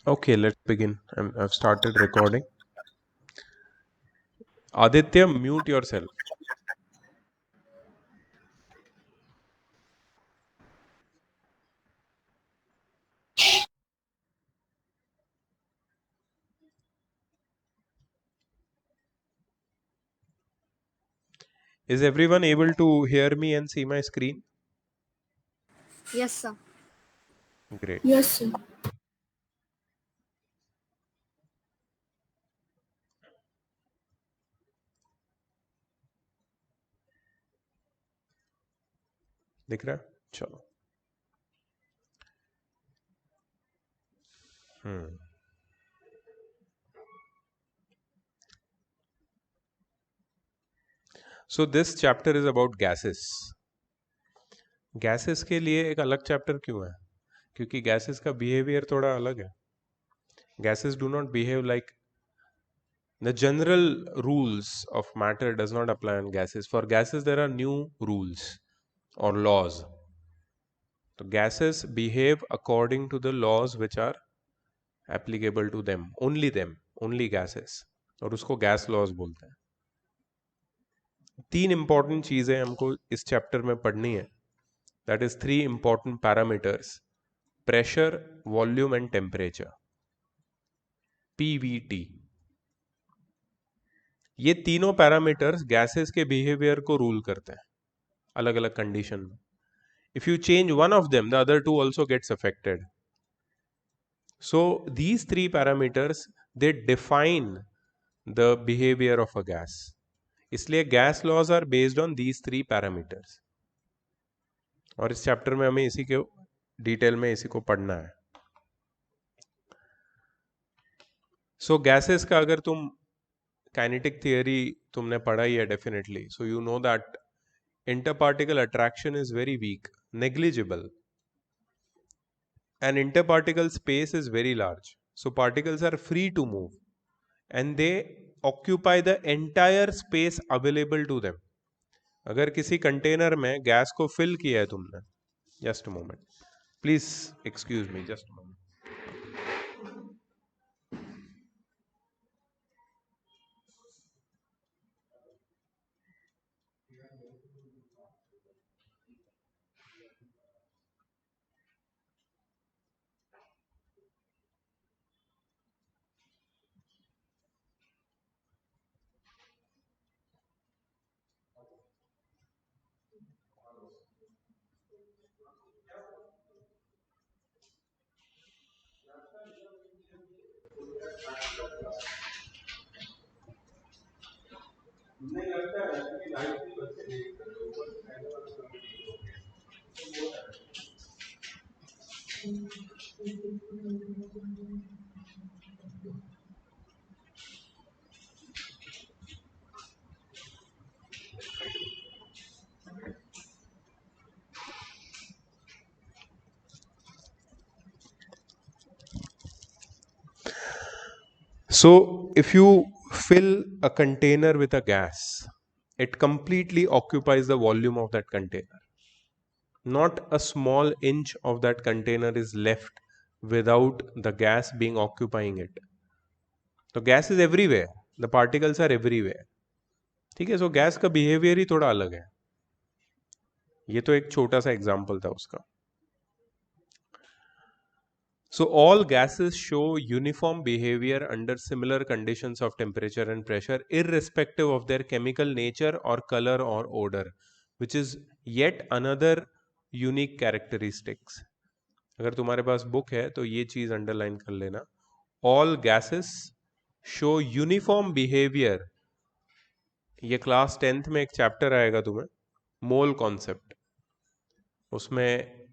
Okay, let's begin. I've started recording. Aditya, mute yourself. Is everyone able to hear me and see my screen? Yes, sir. Great. Yes, sir. दिख रहा है? चलो. So this chapter is about gases. Gases के लिए एक अलग chapter क्यों है? क्योंकि gases का बिहेवियर थोड़ा अलग है. Gases do not behave like the general rules of matter does not apply on gases. For gases there are new rules or laws. So gases behave according to the laws which are applicable to them, only gases, और उसको gas laws बोलते हैं. तीन important चीजें हमको इस chapter में पढ़नी है. That is three important parameters: pressure, volume and temperature, PVT. ये तीनों पैरामीटर्स गैसेस के बिहेवियर को रूल करते हैं अलग अलग कंडीशन में. If you change one of them the other two also gets affected. So these three parameters, they define the behavior of a gas. इसलिए gas laws are based on these three parameters. और इस chapter में हमें इसी के detail में इसी को पढ़ना है. सो गैसेस का अगर तुम काइनेटिक थियरी तुमने पढ़ा ही है definitely, so you know that interparticle attraction is very weak, negligible, and interparticle space is very large. So particles are free to move and they occupy the entire space available to them. अगर किसी container में gas को fill किया है तुमने, just moment please excuse me, just moment. So, if you fill a container with a gas, it completely occupies the volume of that container. Not a small inch of that container is left without the gas being occupying it. So, gas is everywhere, the particles are everywhere. ठीक है. सो gas का behaviour ही थोड़ा अलग है. ये तो एक छोटा सा एग्जाम्पल था उसका. So all gases show uniform behavior under similar conditions of temperature and pressure, irrespective of their chemical nature or color or odor, which is yet another unique characteristics. अगर तुम्हारे पास बुक है तो ये चीज अंडरलाइन कर लेना. All gases show uniform behavior. ये class 10th में एक चैप्टर आएगा तुम्हें, मोल कॉन्सेप्ट. उसमें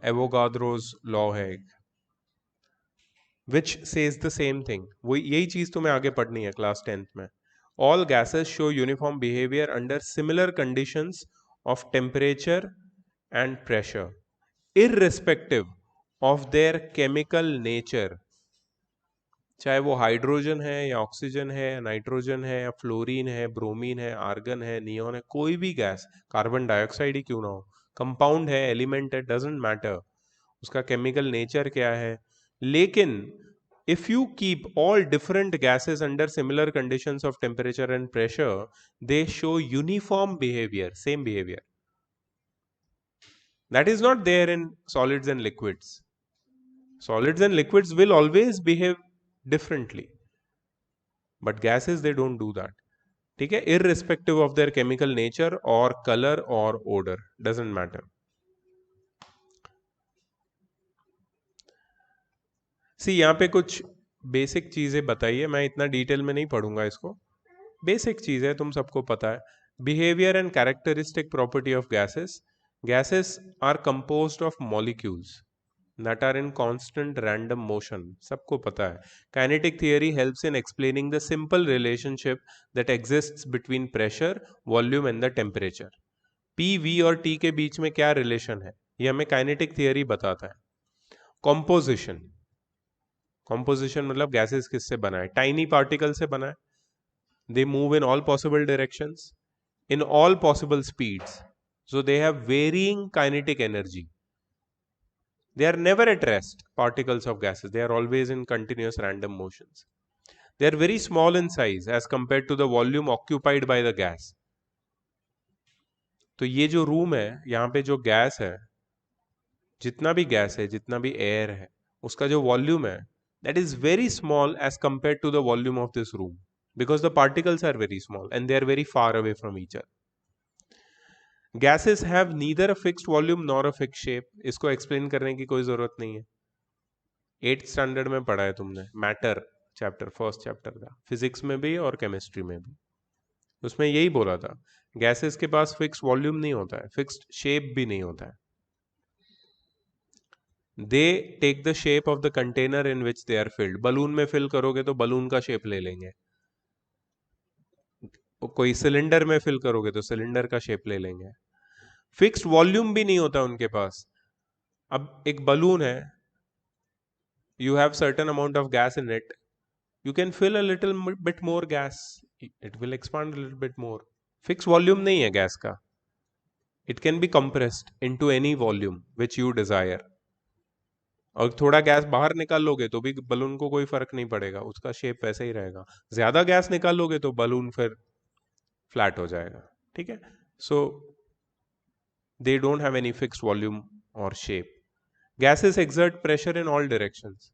एवोगाद्रोज लॉ है एक, which says the same thing. वो यही चीज तुम्हें आगे पढ़नी है क्लास 10th में. All gases show uniform behavior under similar conditions of temperature and pressure, irrespective of their chemical nature. चाहे वो हाइड्रोजन है या ऑक्सीजन है या नाइट्रोजन है या फ्लोरीन है, ब्रोमीन है, आर्गन है, नियोन है, कोई भी गैस, कार्बन डाइऑक्साइड ही क्यों ना हो, कंपाउंड है, एलिमेंट है, डजेंट मैटर. उसका केमिकल नेचर क्या है, लेकिन if you keep all different gases under similar conditions of temperature and pressure, they show uniform behavior, same behavior. That is not there in solids and liquids. Solids and liquids will always behave differently, but gases they don't do that. ठीक है, irrespective of their chemical nature or color or odor, doesn't matter. सी यहाँ पे कुछ basic चीजें बताइए, मैं इतना detail में नहीं पढ़ूंगा इसको, बेसिक चीज है, तुम सबको पता है. Behaviour and characteristic property of gases. Gases are composed of molecules that are in constant random motion, सबको पता है. Kinetic theory helps in explaining the simple relationship that exists between pressure, volume and the temperature. P, V और T के बीच में क्या relation है, ये हमें काइनेटिक थियरी बताता है. कॉम्पोजिशन. कॉम्पोजिशन मतलब गैसेस किससे बना है, टाइनी पार्टिकल से बना है. They move in all possible directions in all possible speeds, so they have varying kinetic energy. They are never at rest, particles of gases. They are always in continuous random motions. They are very small in size as compared to the volume occupied by the gas. तो ये जो room है, यहाँ पे जो gas है, जितना भी गैस है, जितना भी एयर है, उसका जो वॉल्यूम है, that is very small as compared to the volume of this room, because the particles are very small and they are very far away from each other. Gases have neither a fixed volume nor a fixed shape. इसको explain करने की कोई जरूरत नहीं है. 8th standard में पढ़ा है तुमने, मैटर चैप्टर, फर्स्ट चैप्टर का, फिजिक्स में भी और केमिस्ट्री में भी. उसमें यही बोला था, गैसेस के पास फिक्स वॉल्यूम नहीं होता है, फिक्स्ड शेप भी नहीं होता है. They take the shape of the container in which they are filled. Balloon में फिल करोगे तो बलून का शेप ले लेंगे, कोई सिलेंडर में फिल करोगे तो सिलेंडर का शेप ले लेंगे. फिक्स्ड वॉल्यूम भी नहीं होता उनके पास. अब एक बलून है, you have certain amount of gas in it, you can fill a little bit more gas, it will expand a little bit more. Fixed volume नहीं है गैस का. It can be compressed into any volume which you desire. और थोड़ा gas बाहर निकाल लोगे तो भी बलून को कोई फर्क नहीं पड़ेगा, उसका शेप वैसे ही रहेगा. ज्यादा गैस निकाल लोगे तो बलून फिर फ्लैट हो जाएगा. ठीक है. सो they don't have any fixed volume or shape. Gases exert pressure in all directions.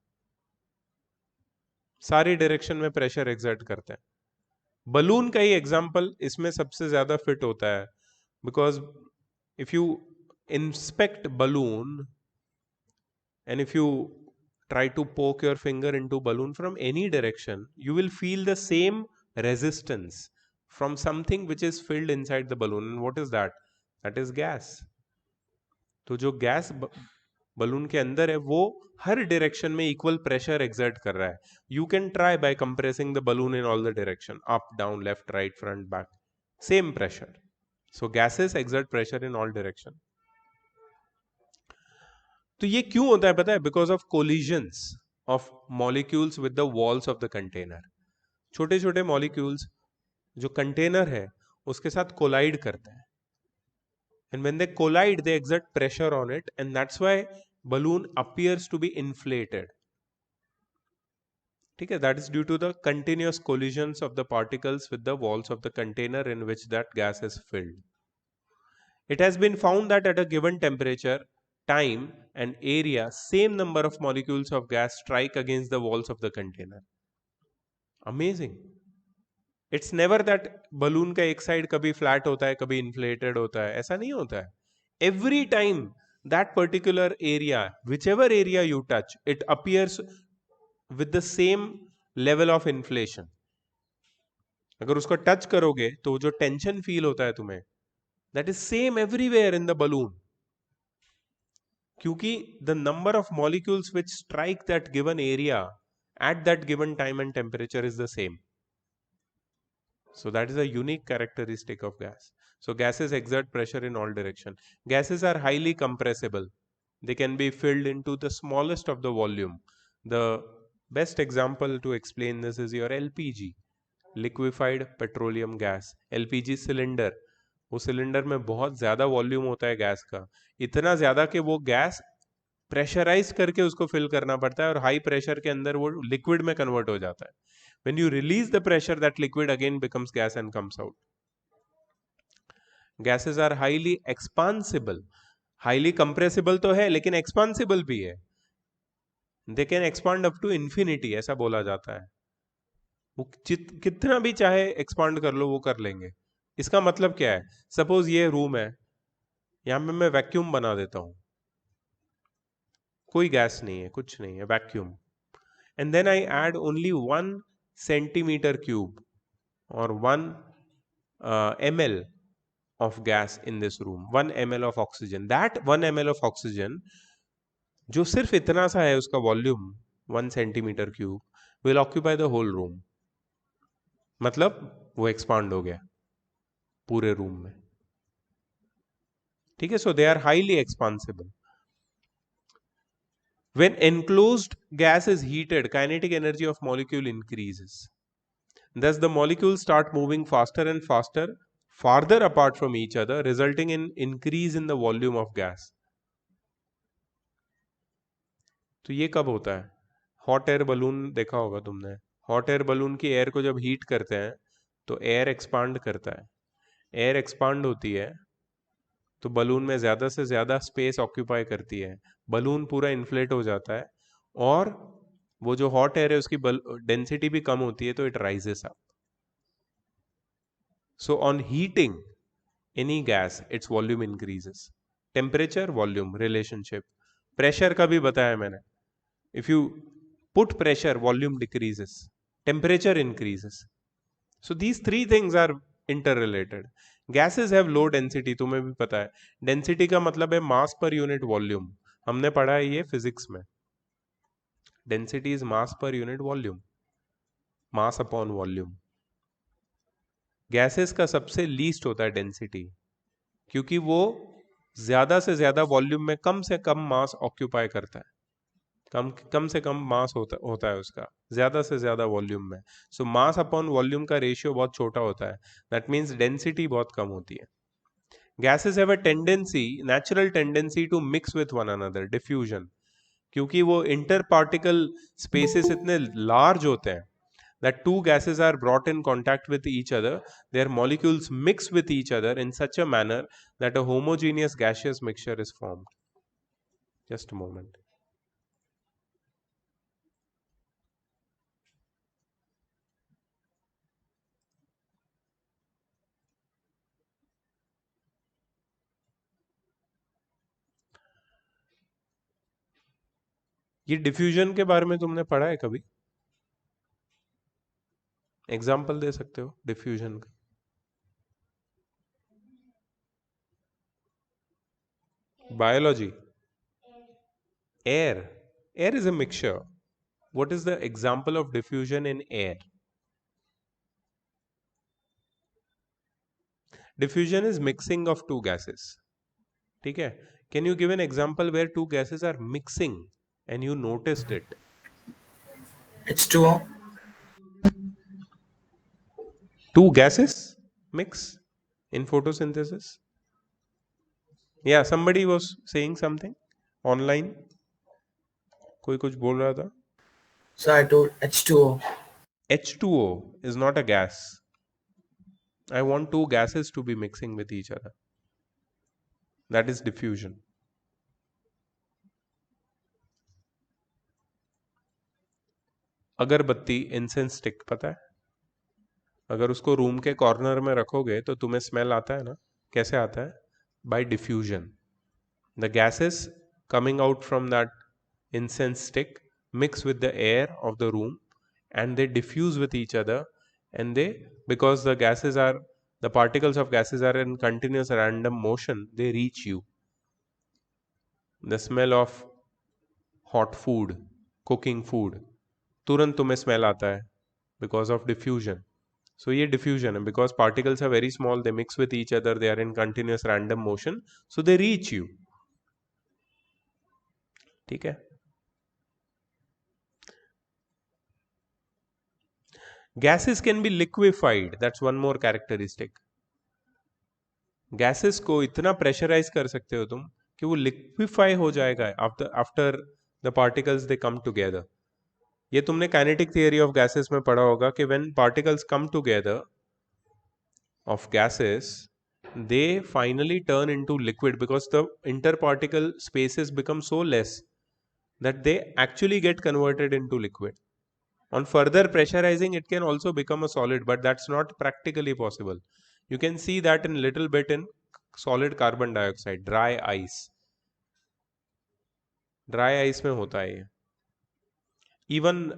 सारी डायरेक्शन में प्रेशर एग्जर्ट करते हैं. बलून का ही एग्जांपल इसमें सबसे ज्यादा फिट होता है, because if you inspect balloon and if you try to poke your finger into balloon from any direction, you will feel the same resistance from something which is filled inside the balloon. And what is that? That is gas. तो जो gas balloon के अंदर है वो हर direction में equal pressure exert कर रहा है. You can try by compressing the balloon in all the direction, up down left right front back, same pressure. So gases exert pressure in all direction. तो ये क्यों होता है पता है? Because of collisions of molecules with the walls of the container. छोटे छोटे molecules जो कंटेनर है उसके साथ कोलाइड करते हैं, and when they collide they exert pressure on it, and that's why balloon appears to be inflated. ठीक है, that is due to the continuous collisions of the particles with the walls of the container in which that gas is filled. It has been found that at a given temperature, time and area, same number of molecules of gas strike against the walls of the container. Amazing. It's never that balloon का एक side कभी flat होता है कभी inflated होता है, ऐसा नहीं होता है. Every time that particular area, which ever area you touch, it appears with the same level of inflation. अगर उसको टच करोगे तो जो टेंशन फील होता है तुम्हें, that is same everywhere in the balloon, क्योंकि the number of molecules which strike that given area at that given time and temperature is the same. So that is a unique characteristic of gas. So gases exert pressure in all direction. Gases are highly compressible. They can be filled into the smallest of the volume. The best example to explain this is your LPG, liquefied petroleum gas. LPG cylinder. वो cylinder में बहुत ज्यादा volume होता है gas का, इतना ज्यादा कि वो गैस प्रेशराइज करके उसको फिल करना पड़ता है और हाई प्रेशर के अंदर वो लिक्विड में कन्वर्ट हो जाता है. When you release the pressure, that liquid again becomes gas and comes out. Gases are highly expansible. Highly compressible तो है लेकिन expansible भी है. They can expand up to infinity, ऐसा बोला जाता है. वो कितना भी चाहे एक्सपांड कर लो वो कर लेंगे. इसका मतलब क्या है? सपोज ये रूम है, यहां पे मैं वैक्यूम बना देता हूं, कोई गैस नहीं है, कुछ नहीं है, vacuum, and then I add only 1 centimetre cube or 1 ml of gas in this room, 1 ml of oxygen. That 1 ml of oxygen जो सिर्फ इतना सा है उसका volume 1 centimetre cube will occupy the whole room. मतलब वो एक्सपांड हो गया पूरे रूम में. ठीक है. So they are highly expansible. When enclosed gas is heated, kinetic energy of molecule increases. Thus, the molecules start moving faster and faster, farther apart from each other, resulting in increase in the volume of gas. तो ये कब होता है? Hot air balloon देखा होगा तुमने. Hot air balloon की air को जब हीट करते हैं तो एयर एक्सपांड करता है. एयर एक्सपांड होती है तो बलून में ज़्यादा से ज़्यादा स्पेस ऑक्यूपाई करती है, बलून पूरा इन्फ्लेट हो जाता है और वो जो हॉट एयर है उसकी डेंसिटी भी कम होती है तो it rises up. So on heating any gas its volume increases. Temperature volume relationship. Pressure का भी बताया मैंने. If you put pressure volume decreases, temperature increases. So these 3 things are interrelated. Gases have low density, तुम्हें भी पता है. Density का मतलब है मास पर यूनिट वॉल्यूम. हमने पढ़ा है ये फिजिक्स में. Density is mass per unit volume, mass upon volume. Gases का सबसे लीस्ट होता है डेंसिटी, क्योंकि वो ज्यादा से ज्यादा वॉल्यूम में कम से कम मास ऑक्यूपाई करता है. कम से कम मास होता है उसका ज्यादा से ज्यादा वॉल्यूम में. सो मास अपॉन वॉल्यूम का रेशियो बहुत छोटा होता है. दैट मीन्स डेंसिटी बहुत कम होती है. Gases have a tendency, natural tendency to mix with one another. Diffusion, क्योंकि वो इंटर पार्टिकल स्पेसेस इतने लार्ज होते हैं that two gases are brought in contact with each other, their molecules mix with each other in such a manner that a homogeneous gaseous mixture is formed. Just a moment. ये diffusion के बारे में तुमने पढ़ा है कभी? Example दे सकते हो डिफ्यूजन का? Biology. Air. Air is a mixture. What is the example of diffusion in air? Diffusion is mixing of two gases. ठीक है. Can you give an example where two gases are mixing and you noticed it? H2O. Two gases mix in photosynthesis. Yeah, somebody was saying something online. कोई कुछ बोल रहा था. So I told H2O. H2O is not a gas. I want two gases to be mixing with each other. That is diffusion. अगरबत्ती, incense stick, पता है? अगर उसको रूम के कॉर्नर में रखोगे तो तुम्हें स्मेल आता है ना. कैसे आता है? Bye diffusion. The gases coming out from that incense stick mix with the air of the room and they diffuse with each other, and they, because the particles of gases are in continuous random motion, they reach you. The smell of hot food, cooking food, तुरंत तुम्हें smell आता है because of diffusion. So ये diffusion है, because particles are very small, they mix with each other, they are in continuous random motion, so they reach you. ठीक है. Gases can be liquefied. That's one more characteristic. Gases को इतना pressurise कर सकते हो तुम कि वो लिक्विफाई हो जाएगा after the particles they come together. ये तुमने काइनेटिक थियरी ऑफ गैसेस में पढ़ा होगा कि when particles come together of gases, they finally turn into liquid because the interparticle spaces become so less that they actually get converted into liquid. On further pressurizing, it can also become a solid, but that's not practically possible. You can see that in little bit in solid carbon dioxide, dry ice. Dry ice में होता है ये. Even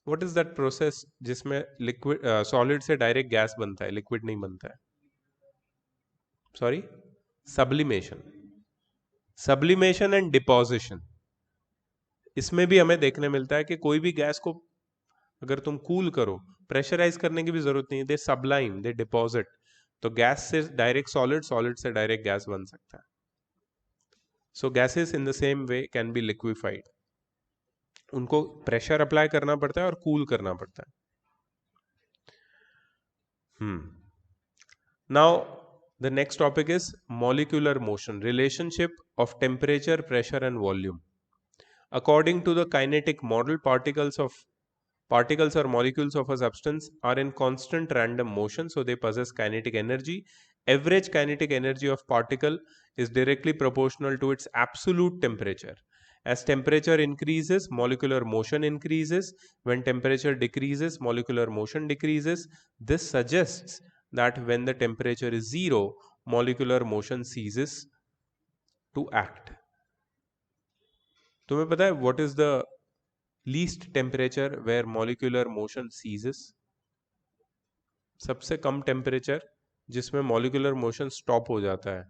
what is that process जिसमें liquid solid से direct gas बनता है, liquid नहीं बनता है? Sorry, sublimation and deposition. इसमें भी हमें देखने मिलता है कि कोई भी गैस को अगर तुम कूल करो, प्रेशराइज करने की भी जरूरत नहीं है, दे सबलाइम, दे डिपॉजिट, तो गैस से डायरेक्ट सॉलिड, सॉलिड से डायरेक्ट गैस बन सकता है. So gases in the same way can be liquefied. उनको प्रेशर अप्लाई करना पड़ता है और कूल करना पड़ता है. Now the next topic is molecular motion, relationship of temperature, pressure and volume. According to the kinetic model, particles or molecules of a substance are in constant random motion, so they possess kinetic energy. Average kinetic energy of particle is directly proportional to its absolute temperature. As temperature increases, molecular motion increases. When temperature decreases, molecular motion decreases. This suggests that when the temperature is zero, molecular motion ceases to act. तुम्हें पता है what is the least temperature where molecular motion ceases? सबसे कम temperature जिसमें molecular motion stop हो जाता है.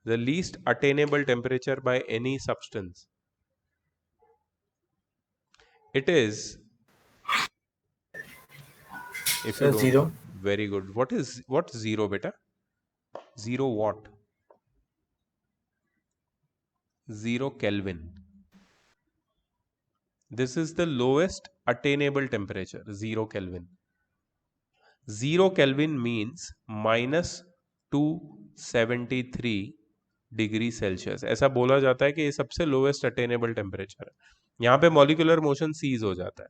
The least attainable temperature by any substance. It is, if you don't, zero. very good. What's zero, beta? Zero what? Zero Kelvin. This is the lowest attainable temperature, 0 Kelvin. 0 Kelvin means minus 273 degree Celsius. ऐसा बोला जाता है कि ये सबसे lowest attainable temperature है. यहाँ पे मॉलिक्यूलर मोशन सीज हो जाता है.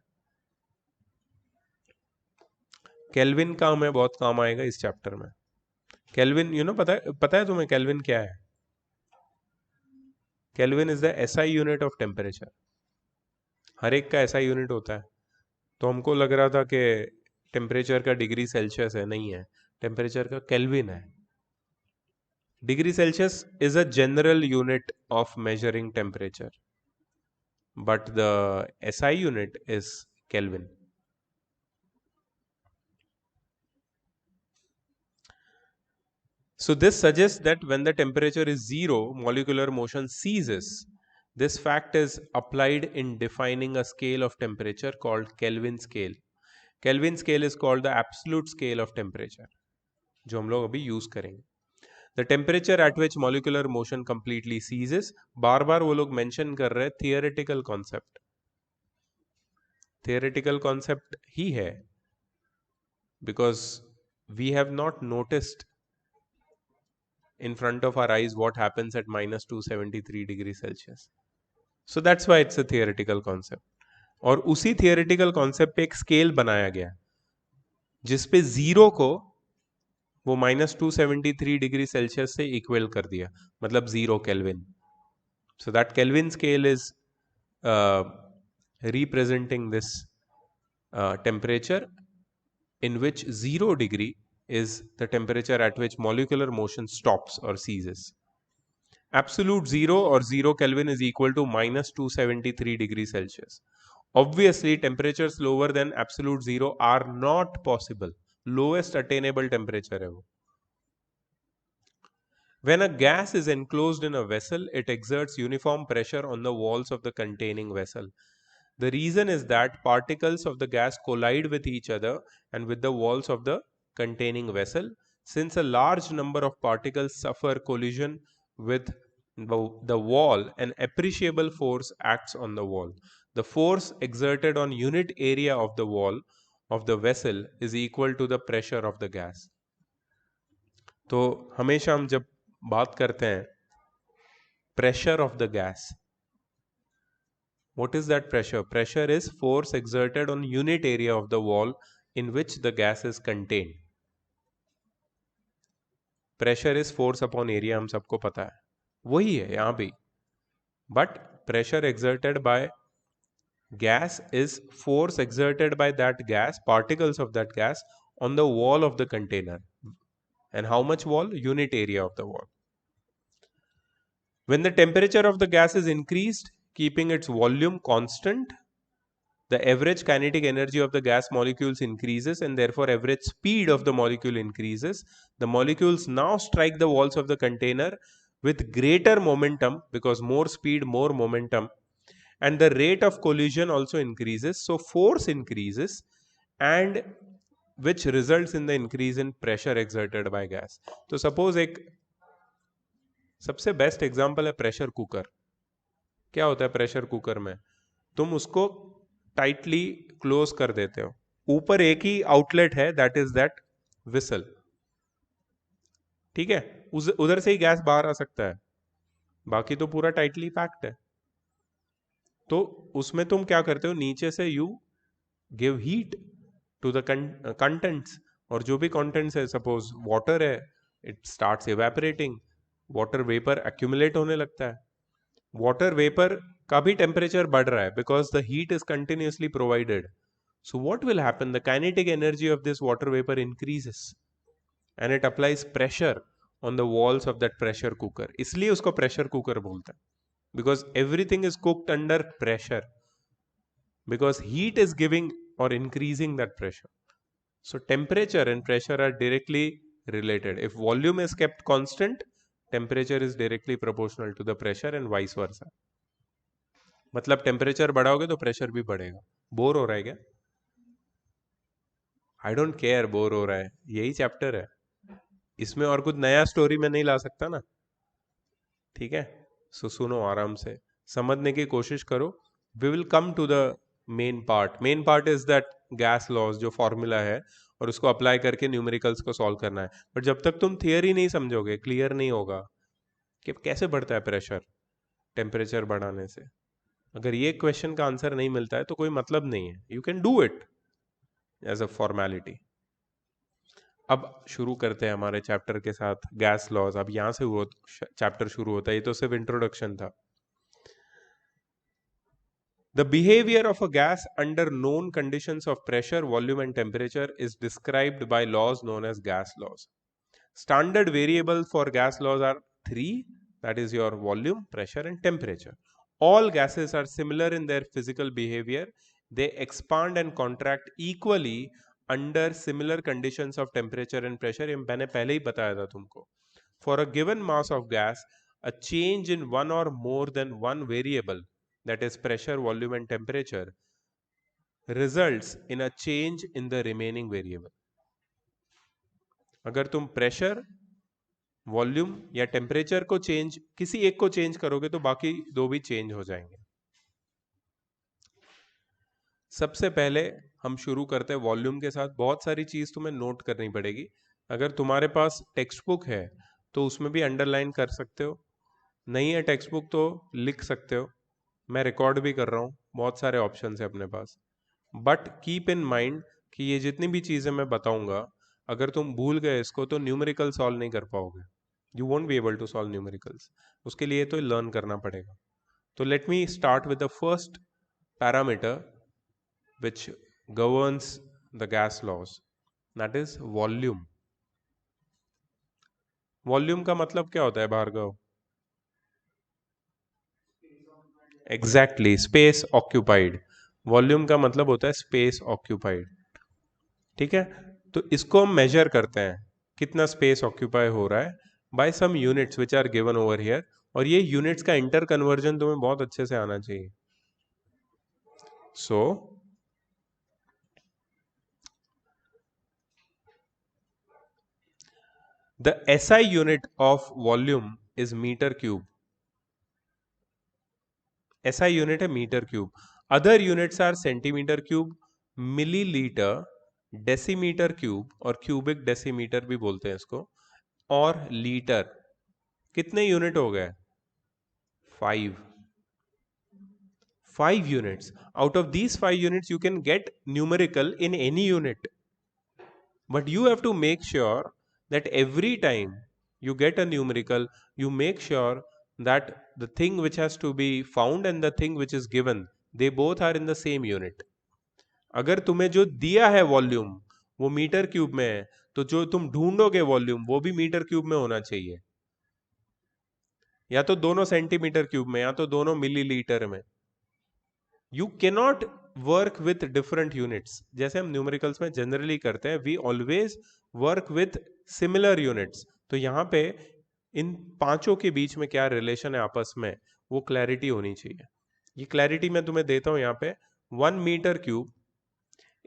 केल्विन का हमें बहुत काम आएगा इस चैप्टर में. केल्विन पता है तुम्हें केल्विन क्या है? Kelvin is the SI unit of temperature. हर एक का ऐसा यूनिट होता है. तो हमको लग रहा था कि टेम्परेचर का डिग्री सेल्सियस है. नहीं है, टेम्परेचर का केल्विन है. Degree Celsius is a general unit of measuring temperature, but the SI unit is kelvin. So this suggests that when the temperature is zero, molecular motion ceases. This fact is applied in defining a scale of temperature called Kelvin scale. Kelvin scale is called the absolute scale of temperature, जो हम लोग अभी use करेंगे. The temperature at which molecular motion completely ceases. बार बार वो लोग mention कर रहे हैं theoretical concept. Theoretical concept ही है, because we have not noticed in front of our eyes what happens at minus 273 degrees Celsius. So that's why it's a theoretical concept. और उसी theoretical concept पे एक scale बनाया गया जिसपे जीरो को वो minus 273 डिग्री सेल्सियस से इक्वल कर दिया, मतलब 0 Kelvin. So that Kelvin scale is representing this temperature in which 0 degree is the temperature at which molecular motion stops or ceases. Absolute zero or 0 Kelvin is equal to minus 273 degrees Celsius. Obviously, temperatures lower than absolute zero are not possible. Lowest attainable temperature है वो. When a gas is enclosed in a vessel, it exerts uniform pressure on the walls of the containing vessel. The reason is that particles of the gas collide with each other and with the walls of the containing vessel. Since a large number of particles suffer collision with the wall, an appreciable force acts on the wall. The force exerted on unit area of the wall of the vessel is equal to the pressure of the gas. तो हमेशा हम जब बात करते हैं pressure of the gas. What is that pressure? Pressure is force exerted on unit area of the wall in which the gas is contained. Pressure is force upon area, हम सबको पता है, वही है यहाँ भी. But pressure exerted by gas is force exerted by that gas, particles of that gas on the wall of the container. And how much wall? Unit area of the wall. When the temperature of the gas is increased, keeping its volume constant, the average kinetic energy of the gas molecules increases and therefore average speed of the molecule increases. The molecules now strike the walls of the container with greater momentum because more speed, more momentum, and the rate of collision also increases. So force increases, and which results in the increase in pressure exerted by gas. तो suppose एक सबसे best example है pressure cooker. क्या होता है pressure cooker में? तुम उसको टाइटली क्लोज कर देते हो, ऊपर एक ही आउटलेट है, दैट इज दैट विसल. ठीक है, उधर से ही गैस बाहर आ सकता है, बाकी तो पूरा टाइटली पैक्ड है. तो उसमें तुम क्या करते हो, नीचे से you give heat to the contents, और जो भी कंटेंट्स है, सपोज वाटर है, it starts evaporating, water vapour accumulate होने लगता है. वाटर वेपर का भी टेम्परेचर बढ़ रहा है because the heat is continuously provided. So what will happen, the kinetic energy of this water vapour increases and it applies pressure on the walls of that pressure cooker. इसलिए उसको pressure cooker बोलते हैं, because everything is cooked under pressure, because heat is giving or increasing that pressure. So temperature and pressure are directly related. If volume is kept constant, temperature is directly proportional to the pressure and vice versa. मतलब temperature बढ़ाओगे तो pressure भी बढ़ेगा. Bore हो रहा है क्या? I don't care bore हो रहा है, यही चैप्टर है, इसमें और कुछ नया स्टोरी में नहीं ला सकता ना. ठीक है, सो सुनो आराम से, समझने की कोशिश करो. We will come to the main part. Main part is that gas laws, जो फॉर्मूला है, और उसको अप्लाई करके न्यूमेरिकल्स को सॉल्व करना है. बट जब तक तुम थियरी नहीं समझोगे, क्लियर नहीं होगा कि कैसे बढ़ता है प्रेशर टेम्परेचर बढ़ाने से. अगर ये क्वेश्चन का आंसर नहीं मिलता है तो कोई मतलब नहीं है. You can do it as a formality. अब शुरू करते हैं हमारे चैप्टर के साथ, गैस लॉज. अब यहां से वो चैप्टर शुरू होता है, ये तो सिर्फ इंट्रोडक्शन था. The behavior of a gas under known conditions of pressure, volume and temperature is described by laws known as gas laws. Standard variables for gas laws are three, that is your volume, pressure and temperature. All gases are similar in their physical behavior. They expand and contract equally under similar conditions of temperature and pressure. ये मैंने पहले ही बताया था तुमको. For a given mass of gas, a change in one or more than one variable, that is pressure, volume and temperature, results in a change in the remaining variable. अगर तुम pressure, volume या temperature को change, किसी एक को change करोगे तो बाकी दो भी चेंज हो जाएंगे. सबसे पहले हम शुरू करते हैं वॉल्यूम के साथ. बहुत सारी चीज तुम्हें नोट करनी पड़ेगी. अगर तुम्हारे पास टेक्स्ट बुक है तो उसमें भी अंडरलाइन कर सकते हो, नहीं है टेक्स्ट बुक तो लिख सकते हो. मैं रिकॉर्ड भी कर रहा हूँ, बहुत सारे ऑप्शन है अपने पास. बट कीप इन माइंड कि ये जितनी भी चीज़ें मैं बताऊंगा, अगर तुम भूल गए इसको तो न्यूमेरिकल सॉल्व नहीं कर पाओगे. You won't be able to solve numericals. उसके लिए तो लर्न करना पड़ेगा. तो let me start with the first parameter which governs the gas laws, that is volume. Volume का मतलब क्या होता है Bhargav? Exactly, space occupied. Volume का मतलब होता है स्पेस ऑक्यूपाइड. ठीक है, तो इसको हम मेजर करते हैं कितना स्पेस ऑक्यूपाई हो रहा है by some units which are given over here. और ये यूनिट्स का इंटर कन्वर्जन तुम्हें बहुत अच्छे से आना चाहिए. So the SI unit of volume is metre cube. SI unit है metre cube. Other units are centimetre cube, millilitre, decimetre cube, और क्यूबिक डेसीमीटर भी बोलते हैं इसको, और लीटर. कितने यूनिट हो गए? 5 units. Out of these 5 units you can get numerical in any unit, but you have to make sure that every time you get a numerical, you make sure that the thing which has to be found and the thing which is given, they both are in the same unit. अगर तुम्हें जो दिया है volume वो metre cube में है, तो जो तुम ढूंढोगे वॉल्यूम वो भी मीटर क्यूब में होना चाहिए, या तो दोनों सेंटीमीटर क्यूब में या तो दोनों मिलीलीटर में. You cannot work with different units. जैसे हम न्यूमेरिकल्स में जनरली करते हैं, we always work with similar units. तो यहाँ पे इन पांचों के बीच में क्या रिलेशन है आपस में, वो क्लैरिटी होनी चाहिए. ये क्लैरिटी मैं तुम्हें देता हूं यहाँ पे. 1 metre cube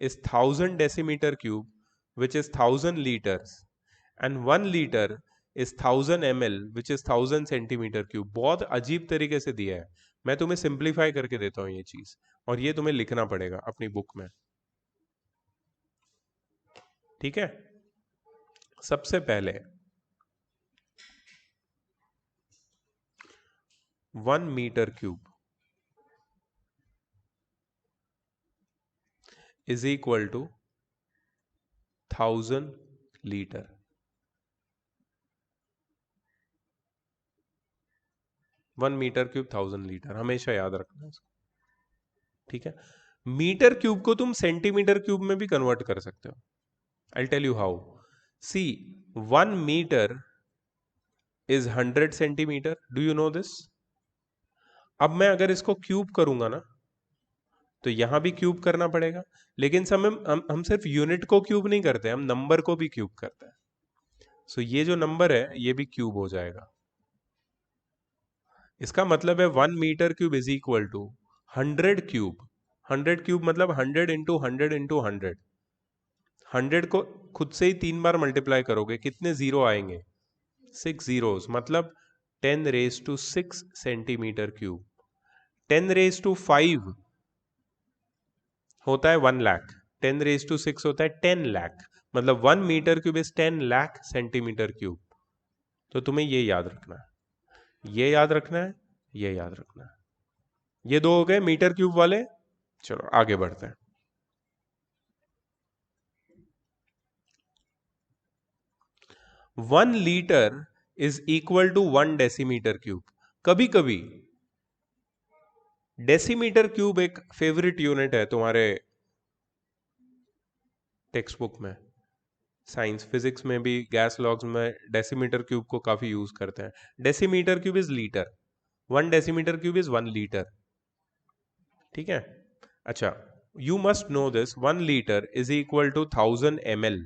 is 1000 decimeter cube, which is 1000 liters, and 1 liter is 1000 ml, which is 1000 centimeter cube. बहुत अजीब तरीके से दिया है, मैं तुम्हें सिंप्लीफाई करके देता हूँ ये चीज, और ये तुम्हें लिखना पड़ेगा अपनी बुक में. ठीक है? सबसे पहले 1 metre cube is equal to 1000 litre. One metre cube 1000 litre, हमेशा याद रखना है इसको. ठीक है? मीटर क्यूब को तुम सेंटीमीटर क्यूब में भी कन्वर्ट कर सकते हो. I tell you how. See, 1 metre is 100 centimetre. Do you know this? अब मैं अगर इसको क्यूब करूंगा ना, तो यहां भी क्यूब करना पड़ेगा, लेकिन हम सिर्फ यूनिट को क्यूब नहीं करते, हम नंबर को भी क्यूब करते हैं. सो ये जो नंबर है ये भी क्यूब हो जाएगा. इसका मतलब है 1 metre cube is equal to 100 cube. 100 cube मतलब 100 इंटू 100 इंटू 100. 100 को खुद से ही 3 बार मल्टीप्लाई करोगे, कितने जीरो आएंगे? 6 जीरोस, मतलब 10⁻⁶ सेंटीमीटर क्यूब. 10⁻⁵ होता है 1 लाख. 10⁻⁶ होता है 10 लाख, मतलब 1 metre cube is 10 lakh centimetre cube. तो तुम्हें ये याद रखना है, ये याद रखना है, ये याद रखना है. ये दो हो गए मीटर क्यूब वाले. चलो आगे बढ़ते हैं. One litre is equal to 1 decimetre cube. कभी कभी डेसीमीटर क्यूब एक फेवरेट यूनिट है तुम्हारे टेक्स्ट बुक में. साइंस फिजिक्स में भी गैस लॉग्स में डेसीमीटर क्यूब को काफी यूज करते हैं. Decimetre cube is litre. 1 decimetre cube is 1 litre. ठीक है? अच्छा, you must know this. 1 litre is equal to 1000 ml.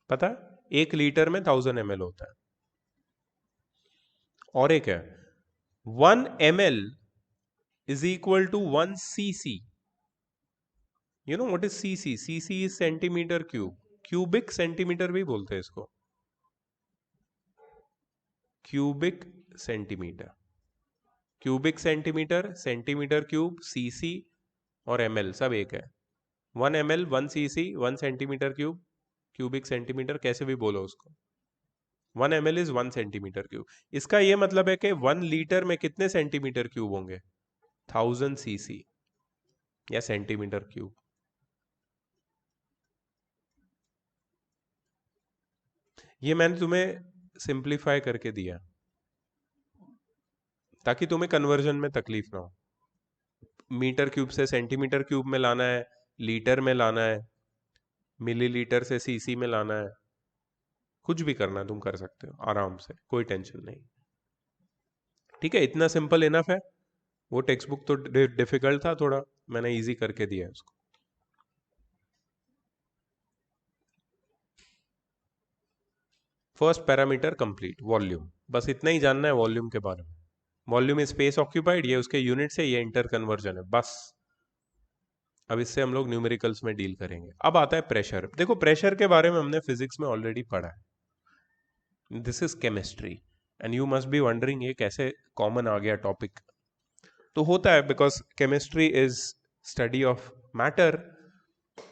पता? 1 लीटर में 1000 ml होता है. और एक है 1 ml is equal to 1 cc. You know what is cc? cc is centimetre cube. Cubic centimetre भी बोलते हैं इसको. Cubic centimetre, cubic centimetre, centimetre cube, cc और ml सब एक है. 1 ml 1 cc 1 centimetre cube, cubic centimetre, कैसे भी बोलो उसको. 1 ml इज 1 सेंटीमीटर क्यूब. इसका यह मतलब है कि 1 लीटर में कितने सेंटीमीटर क्यूब होंगे? 1000 cc या सेंटीमीटर क्यूब. ये मैंने तुम्हें सिंप्लीफाई करके दिया ताकि तुम्हें कन्वर्जन में तकलीफ ना हो. मीटर क्यूब से सेंटीमीटर क्यूब में लाना है, लीटर में लाना है, मिलीलीटर से सीसी में लाना है, कुछ भी करना तुम कर सकते हो आराम से, कोई टेंशन नहीं. ठीक है? इतना सिंपल इनफ है. वो टेक्स्ट बुक तो डिफिकल्ट था थोड़ा, मैंने इजी करके दिया है उसको. First parameter complete, volume. बस इतना ही जानना है वॉल्यूम के बारे में. वॉल्यूम इज स्पेस ऑक्यूपाइड, ये उसके यूनिट से, ये इंटर कन्वर्जन है बस. अब इससे हम लोग न्यूमेरिकल्स में डील करेंगे. अब आता है प्रेशर. देखो, प्रेशर के बारे में हमने फिजिक्स में ऑलरेडी पढ़ा है. This is chemistry and you must be wondering ये कैसे कॉमन आ गया टॉपिक. तो होता है because chemistry is study of matter,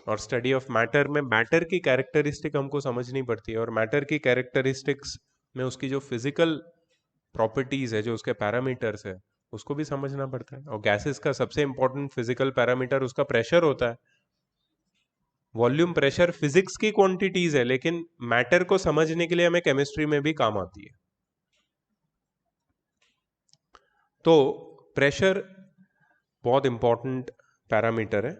और स्टडी ऑफ मैटर में मैटर की कैरेक्टरिस्टिक हमको समझनी पड़ती है, और मैटर की कैरेक्टरिस्टिक्स में उसकी जो फिजिकल प्रॉपर्टीज है, जो उसके पैरामीटर्स है, उसको भी समझना पड़ता है। और गैसेस का सबसे इंपॉर्टेंट फिजिकल पैरामीटर उसका प्रेशर होता है। वॉल्यूम, प्रेशर फिजिक्स की क्वांटिटीज है, लेकिन मैटर को समझने के लिए हमें केमिस्ट्री में भी काम आती है। तो प्रेशर बहुत इंपॉर्टेंट पैरामीटर है।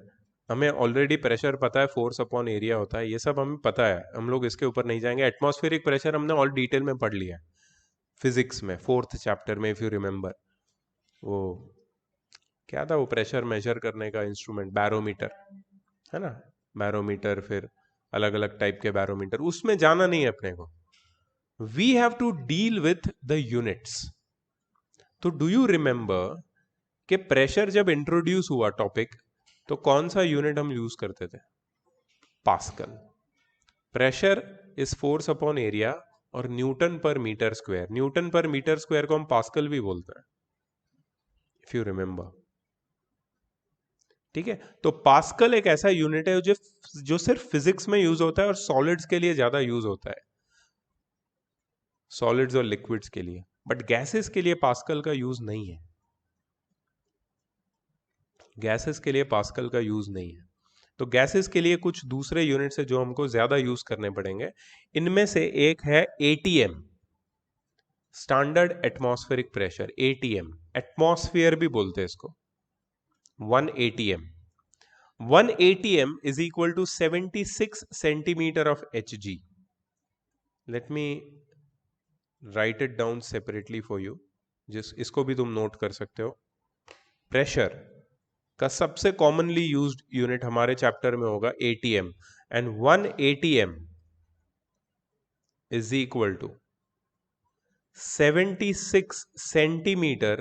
हमें ऑलरेडी प्रेशर पता है, फोर्स अपॉन एरिया होता है, ये सब हमें पता है, हम लोग इसके ऊपर नहीं जाएंगे। एटमॉस्फेरिक प्रेशर हमने ऑल डिटेल में पढ़ लिया है फिजिक्स में, 4th चैप्टर में, इफ यू रिमेंबर। वो क्या था वो प्रेशर मेजर करने का इंस्ट्रूमेंट, बैरोमीटर, है ना? बैरोमीटर, फिर अलग अलग टाइप के बैरोमीटर, उसमें जाना नहीं है अपने को। We have to deal with the units. तो डू यू रिमेंबर कि प्रेशर जब इंट्रोड्यूस हुआ टॉपिक, तो कौन सा यूनिट हम यूज करते थे? Pascal. Pressure is force upon area, और न्यूटन पर मीटर स्क्वायर, न्यूटन पर मीटर स्क्वायर को हम पास्कल भी बोलते हैं, इफ यू रिमेंबर। ठीक है, तो पास्कल एक ऐसा यूनिट है जो सिर्फ फिजिक्स में यूज होता है, और सॉलिड्स के लिए ज्यादा यूज होता है, सॉलिड्स और लिक्विड्स के लिए। बट गैसेस के लिए पास्कल का यूज नहीं है, गैसेस के लिए पास्कल का यूज नहीं है। तो गैसेस के लिए कुछ दूसरे यूनिट्स है जो हमको ज्यादा यूज करने पड़ेंगे। इनमें से एक है ATM, standard atmospheric pressure, ATM, atmosphere भी बोलते हैं इसको। 1 atm, 1 atm is equal to 76 centimeter of hg. Let me write it down separately for you, इसको भी तुम नोट कर सकते हो। प्रेशर का सबसे कॉमनली यूज्ड यूनिट हमारे चैप्टर में होगा ATM, and 1 atm is equal to 76 centimeter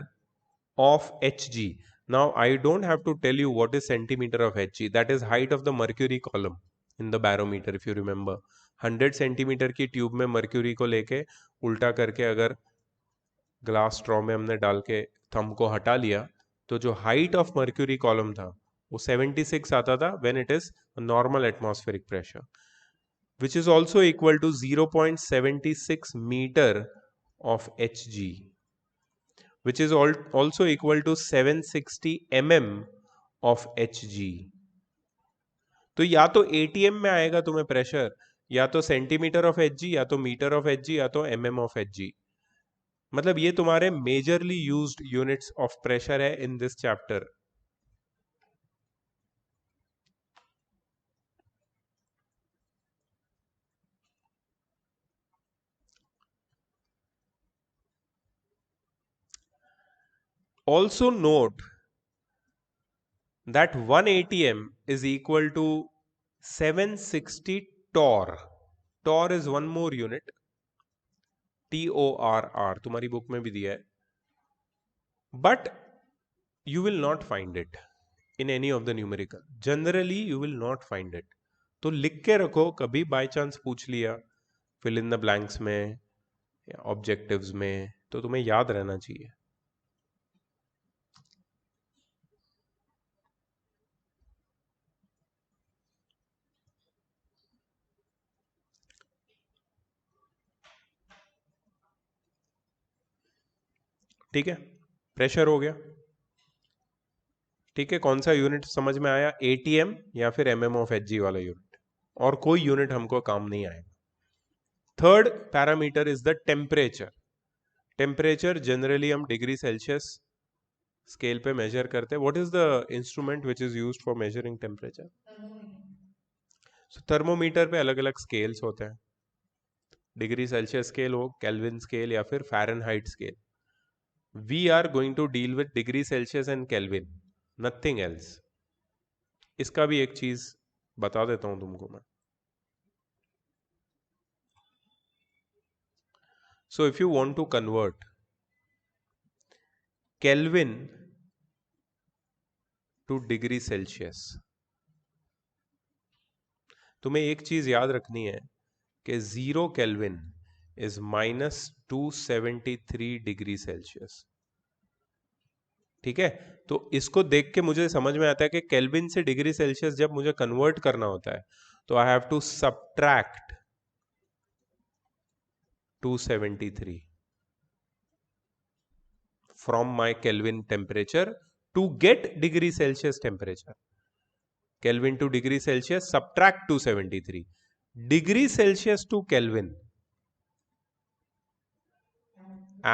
of hg. Now I don't have to tell you what is centimeter of hg, that is height of the mercury column in the barometer, if you remember। 100 centimetre की tube में mercury को लेके उल्टा करके अगर glass straw में हमने डाल के थंब को हटा लिया, तो जो हाइट ऑफ मर्क्यूरी कॉलम था वो 76 आता था, when it is normal atmospheric pressure, which is also equal to 0.76 meter of hg, which is also equal to 760 mm of hg। तो या तो एटीएम में आएगा तुम्हें प्रेशर, या तो सेंटीमीटर ऑफ एचजी, या तो मीटर ऑफ एचजी, या तो एमएम ऑफ एचजी। मतलब ये तुम्हारे majorly used units of pressure है in this chapter. Also note that 1 atm is equal to 760 torr। torr is one more unit, TORR, तुम्हारी book में भी दिया है, but you will not find it in any of the numerical, generally you will not find it। तो लिख के रखो, कभी बाय चांस पूछ लिया फिल इन द ब्लैंक्स में या ऑब्जेक्टिव्स में, तो तुम्हें याद रहना चाहिए। ठीक है, प्रेशर हो गया। ठीक है, कौन सा यूनिट समझ में आया? एटीएम या फिर एमएम ऑफ एचजी वाला यूनिट, और कोई यूनिट हमको काम नहीं आएगा। Third parameter is the temperature. Temperature generally हम डिग्री सेल्सियस स्केल पे मेजर करते हैं। What is the instrument which is used for measuring temperature? Thermometer पे अलग अलग स्केल्स होते हैं, डिग्री सेल्सियस स्केल हो, केल्विन स्केल, या फिर Fahrenheit scale. We are going to deal with degree Celsius and Kelvin, nothing else. इसका भी एक चीज बता देता हूं तुमको मैं। So if you want to convert Kelvin to degree Celsius, तुम्हें एक चीज याद रखनी है कि 0 केल्विन इज -273 डिग्री सेल्सियस। ठीक है, तो इसको देख के मुझे समझ में आता है कि केल्विन से डिग्री सेल्सियस जब मुझे कन्वर्ट करना होता है तो I have to subtract 273 from my Kelvin temperature to get degree Celsius temperature. Kelvin to degree Celsius, subtract 273. Degree Celsius to Kelvin,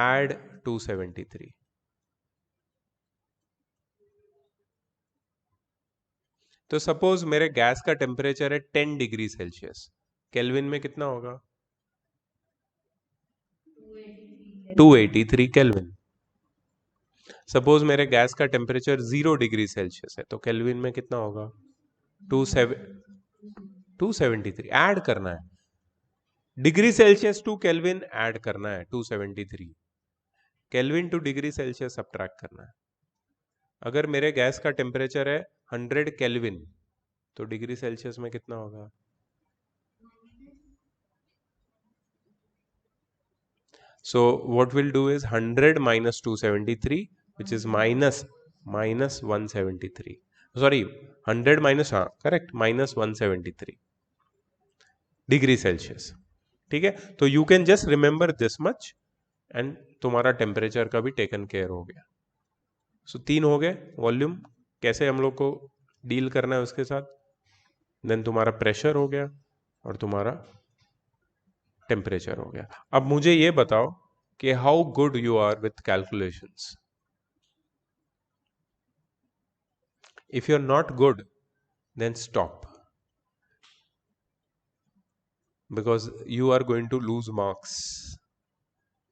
add 273. तो सपोज मेरे गैस का टेम्परेचर है 10 डिग्री सेल्सियस, केल्विन में कितना होगा? 283 केल्विन। सपोज मेरे gas का temperature 0 degree Celsius है, तो केल्विन में कितना होगा? 273। ऐड करना है, degree Celsius to Kelvin add करना है 273, Kelvin to degree Celsius subtract करना है। अगर मेरे गैस का टेम्परेचर है 100 केल्विन, तो डिग्री सेल्सियस में कितना होगा? So what we'll do is 100 minus 273, which is minus 173. Sorry, 100 minus, हाँ correct, minus 173 डिग्री सेल्सियस। ठीक है, तो you can just remember this much and तुम्हारा टेम्परेचर का भी टेकन केयर हो गया। सो 3 हो गए वॉल्यूम, कैसे हम लोग को डील करना है उसके साथ। देन तुम्हारा प्रेशर हो गया और तुम्हारा टेम्परेचर हो गया। अब मुझे ये बताओ कि how good you are with calculations. If you are not good then stop, because you are going to lose marks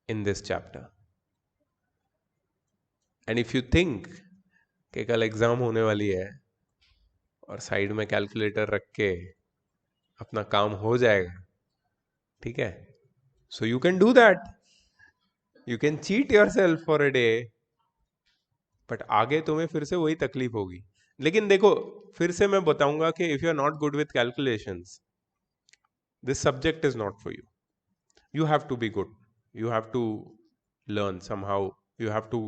in this chapter. And if you think कि कल एग्जाम होने वाली है और साइड में कैलकुलेटर रख के अपना काम हो जाएगा, ठीक है, so you can do that, you can cheat yourself for a day, but आगे तुम्हें फिर से वही तकलीफ होगी। लेकिन देखो, फिर से मैं बताऊंगा कि if you are not good with calculations, this subject is not for you. You have to be good, you have to learn somehow, you have to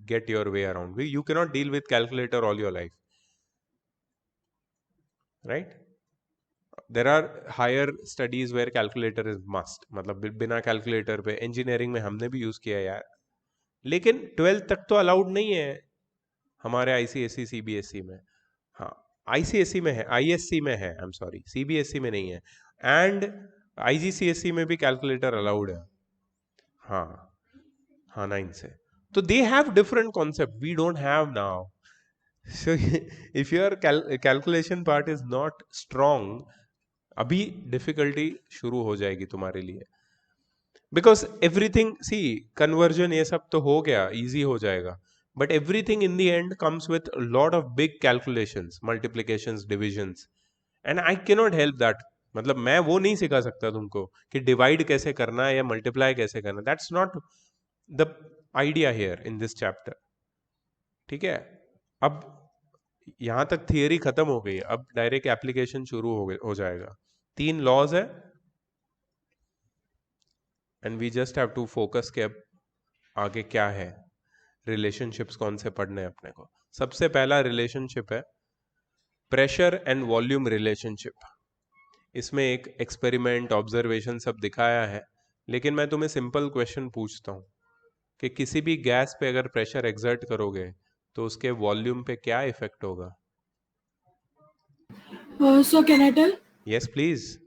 get your way around. You cannot deal with calculator all your life, right? There are higher studies where calculator is must, मतलब बिना calculator पे engineering में हमने भी use किया यार, लेकिन 12th तक तो अलाउड नहीं है हमारे आईसीएसई सीबीएसई में। हाँ, आईसीएसई में है, आईएससी में है, आई एम सॉरी, सीबीएसई में नहीं है। एंड आईजीसीएसई में भी कैलकुलेटर अलाउड है, हाँ हाँ 9 से। तो they have different concept, we don't have now. So if your calculation part is not strong, अभी डिफिकल्टी शुरू हो जाएगी तुम्हारे लिए, बिकॉज एवरीथिंग, सी कन्वर्जन ये सब तो हो गया, इजी हो जाएगा, but everything in the end comes with a lot of big calculations, multiplications, divisions, and I cannot help that. मतलब मैं वो नहीं सिखा सकता तुमको कि डिवाइड कैसे करना है या मल्टीप्लाई कैसे करना, that's not the idea here in this chapter. ठीक है, अब यहां तक थियरी खत्म हो गई, अब डायरेक्ट एप्लीकेशन शुरू हो जाएगा। 3 लॉज है and we just have to focus के अब आगे क्या है, रिलेशनशिप्स कौन से पढ़ने हैं अपने को। सबसे पहला रिलेशनशिप है प्रेशर एंड वॉल्यूम रिलेशनशिप। इसमें एक एक्सपेरिमेंट, ऑब्जर्वेशन सब दिखाया है, लेकिन मैं तुम्हें सिंपल क्वेश्चन पूछता हूं कि किसी भी गैस पे अगर प्रेशर एक्सर्ट करोगे तो उसके वॉल्यूम पे क्या इफेक्ट होगा? So can I tell? Yes please.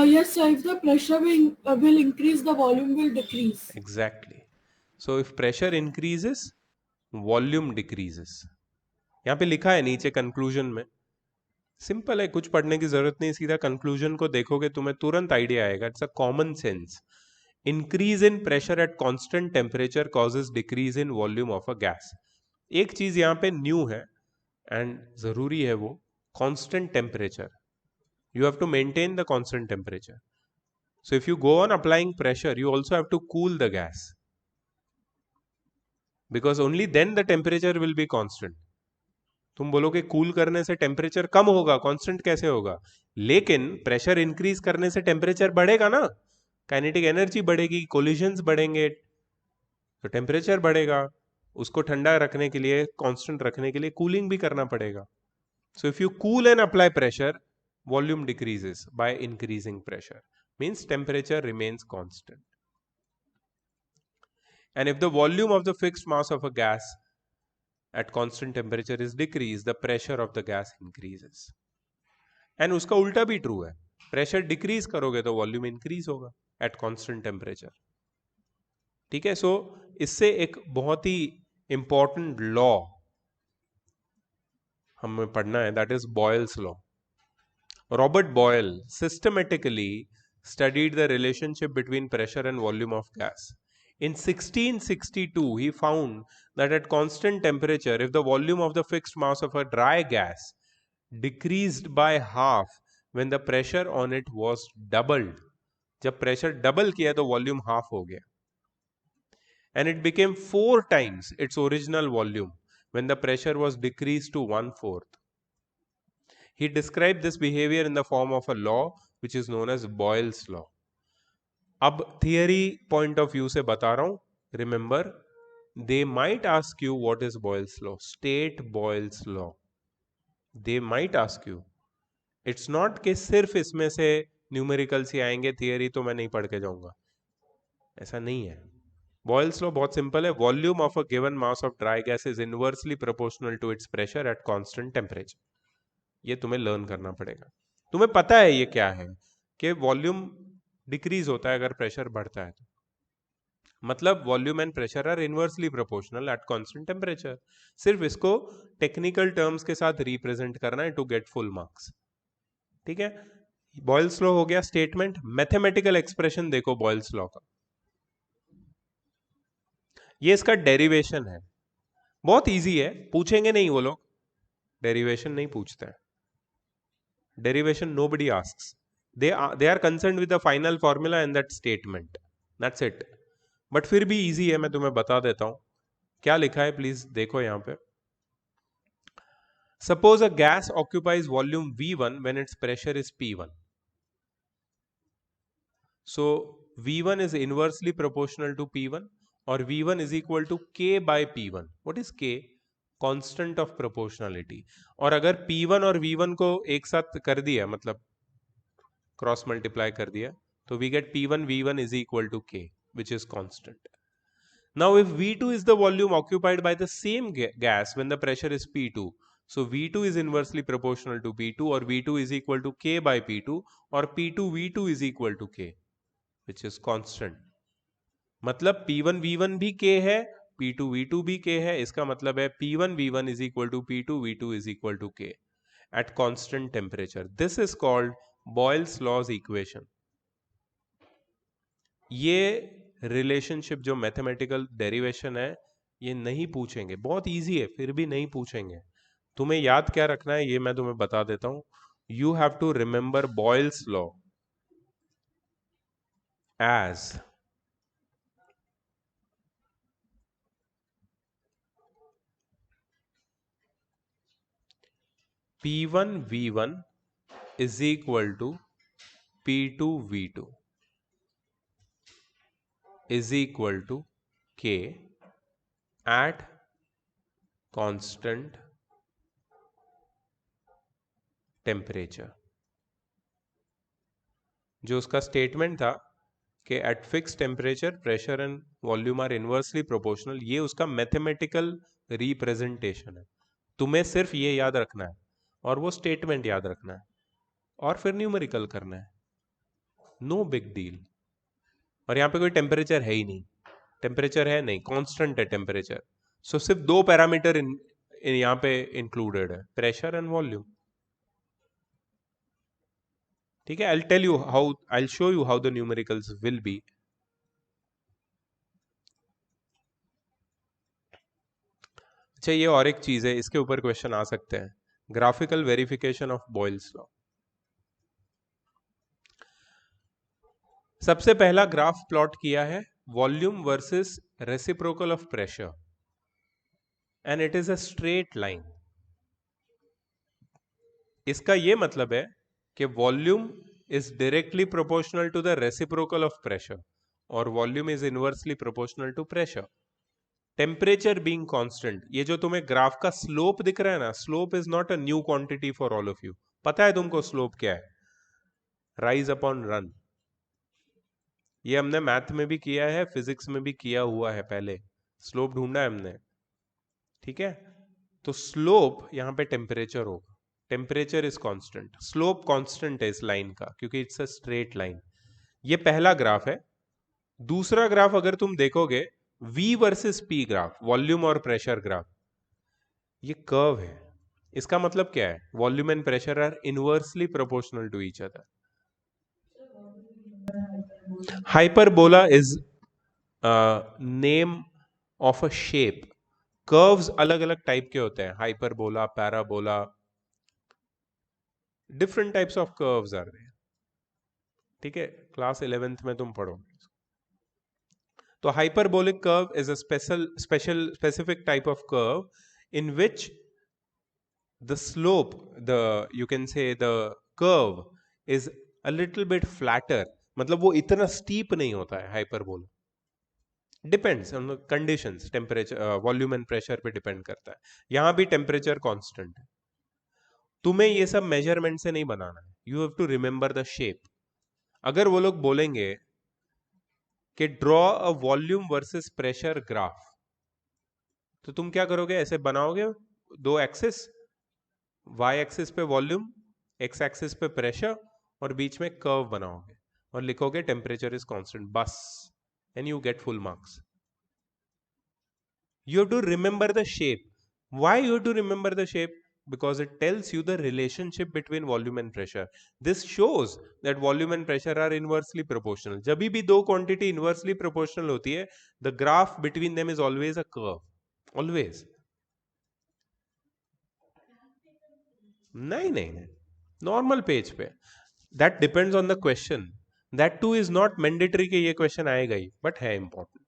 Yes, so if the pressure will increase, the volume will decrease. Exactly, so if pressure increases volume decreases. यहाँ पे लिखा है नीचे कंक्लूजन में, सिंपल है, कुछ पढ़ने की जरूरत नहीं, सीधा कंक्लूजन को देखोगे तुम्हें तुरंत आइडिया आएगा। It's a common sense. Increase in pressure at constant temperature causes decrease in volume of a gas. एक चीज यहाँ पे न्यू है एंड जरूरी है, वो constant temperature. You have to maintain the constant temperature, so if you go on applying pressure you also have to cool the gas, because only then the temperature will be constant. तुम बोलोगे cool करने से temperature कम होगा, constant कैसे होगा? लेकिन pressure increase करने से टेम्परेचर बढ़ेगा ना, काइनेटिक एनर्जी बढ़ेगी, कोलिजन्स बढ़ेंगे, तो टेम्परेचर बढ़ेगा। उसको ठंडा रखने के लिए, कांस्टेंट रखने के लिए कूलिंग भी करना पड़ेगा. So if you cool and apply pressure, volume decreases by increasing pressure. Means temperature remains constant. And if the volume of the fixed mass of a gas at constant temperature is decreased, the pressure of the gas increases. And उसका उल्टा भी true है. Pressure decrease करोगे तो volume increase होगा eight constant temperature. ठीक है. सो इससे एक बहुत ही इंपॉर्टेंट लॉ हमें पढ़ना है, that is Boyle's law. Robert Boyle systematically studied the relationship between pressure and volume of gas. In 1662, he found that at constant temperature, if the volume of the fixed mass of a dry gas decreased by half when the pressure on it was doubled, जब pressure double किया तो volume half हो गया, and it became 4 times its original volume when the pressure was decreased to 1/4. He described this behavior in the form of a law which is known as Boyle's law. अब theory point of view से बता रहा हूं. Remember, they might ask you what is Boyle's law. State Boyle's law. They might ask you. It's not कि सिर्फ इसमें से numericals ही आएंगे, थियरी तो मैं नहीं पढ़ के जाऊंगा, ऐसा नहीं है. Boyle's law बहुत सिंपल है. Volume of a given mass of dry gas is inversely proportional to its pressure at constant temperature. ये तुम्हें लर्न करना पड़ेगा. तुम्हें पता है ये क्या है कि वॉल्यूम डिक्रीज होता है अगर प्रेशर बढ़ता है तो, मतलब volume and pressure are inversely proportional at constant temperature. सिर्फ इसको टेक्निकल टर्म्स के साथ रिप्रेजेंट करना है टू गेट फुल मार्क्स. ठीक है. बॉयल्स लॉ हो गया स्टेटमेंट. मैथमेटिकल एक्सप्रेशन देखो बॉयल्स लॉ का, ये इसका डेरिवेशन है. बहुत इजी है, पूछेंगे नहीं वो लोग, डेरिवेशन नहीं पूछते हैं. Derivation nobody asks. They are concerned with the final formula and that statement. That's it. But फिर भी easy है, मैं तुम्हें बता देता हूं क्या लिखा है. प्लीज देखो यहां पे. Suppose a gas occupies volume V1 when its pressure is P1. So V1 is inversely proportional to P1 or V1 is equal to K by P1. What is K? Constant of proportionality. और अगर P1 और V1 को एक साथ कर दिया, मतलब cross multiply कर दिया, तो we get P1 V1 is equal to K which is constant. Now if V2 is the volume occupied by the same gas when the pressure is P2, so V2 is inversely proportional to P2 or V2 is equal to K by P2 or P2 V2 is equal to K which is constant. मतलब P1 V1 भी K है, P2 V2 भी K है. इसका मतलब है P1 V1 is equal to P2 V2 is equal to K at constant temperature. This is called Boyle's laws equation. ये relationship जो मैथमेटिकल डेरिवेशन है ये नहीं पूछेंगे, बहुत इजी है, फिर भी नहीं पूछेंगे. तुम्हें याद क्या रखना है ये मैं तुम्हें बता देता हूं. You have to remember Boyle's law as P1 V1 is equal to P2 V2 is equal to K at constant temperature. जो उसका स्टेटमेंट था कि at fix temperature pressure and volume are inversely proportional, ये उसका mathematical representation है. तुम्हें सिर्फ ये याद रखना है और वो स्टेटमेंट याद रखना है और फिर न्यूमेरिकल करना है. No big deal. और यहाँ पे कोई टेम्परेचर है ही नहीं, टेम्परेचर है नहीं, कांस्टेंट है टेम्परेचर. सो सिर्फ 2 पैरामीटर यहाँ पे इंक्लूडेड है, प्रेशर एंड वॉल्यूम. ठीक है. I'll show you how the numericals will be. अच्छा, ये और एक चीज है, इसके ऊपर क्वेश्चन आ सकते हैं. Graphical verification of Boyle's law. सबसे पहला ग्राफ प्लॉट किया है volume versus reciprocal of pressure and it is a straight line. इसका ये मतलब है कि volume is directly proportional to the reciprocal of pressure or volume is inversely proportional to pressure. Temperature being constant, ये जो तुम्हें ग्राफ का slope दिख रहा है ना, slope is not a new quantity for all of you. पता है तुमको स्लोप क्या है? Rise upon run. ये हमने मैथ में भी किया है, फिजिक्स में भी किया हुआ है पहले. स्लोप ढूंढा है हमने. ठीक है, तो स्लोप यहां पे टेम्परेचर होगा. Temperature is constant, slope constant है इस लाइन का क्योंकि इट्स अ स्ट्रेट लाइन. ये पहला ग्राफ है. दूसरा ग्राफ अगर तुम देखोगे, V versus P graph, volume और प्रेशर ग्राफ, ये कर्व है. इसका मतलब क्या है? Volume and pressure are inversely proportional to each other. Hyperbola is name of a shape. Curves अलग अलग टाइप के होते हैं. Hyperbola, parabola, different types of curves are there. ठीक है, क्लास 11th में तुम पढ़ोगे. तो hyperbolic curve is a specific type of curve in which the slope, you can say the curve is a little bit flatter. मतलब वो इतना steep नहीं होता है hyperbola. Depends on the conditions, temperature, volume and pressure पे depend करता है. यहाँ भी temperature constant है. तुम्हें ये सब measurement से नहीं बनाना है. You have to remember the shape. अगर वो लोग बोलेंगे कि draw a volume versus pressure graph, तो तुम क्या करोगे? ऐसे बनाओगे दो एक्सिस, वाई एक्सिस पे वॉल्यूम, एक्स एक्सिस पे प्रेशर, और बीच में कर्व बनाओगे और लिखोगे टेम्परेचर इज कांस्टेंट, बस. And you get full marks. You have to remember the shape. Why you have to remember the shape? Because it tells you the relationship between volume and pressure. This shows that volume and pressure are inversely proportional. जब भी दो quantity inversely proportional होती है, the graph between them is always a curve. Always. नहीं नहीं नहीं, normal page पे. That depends on the question. That too is not mandatory कि ये question आएगा ही, but है important.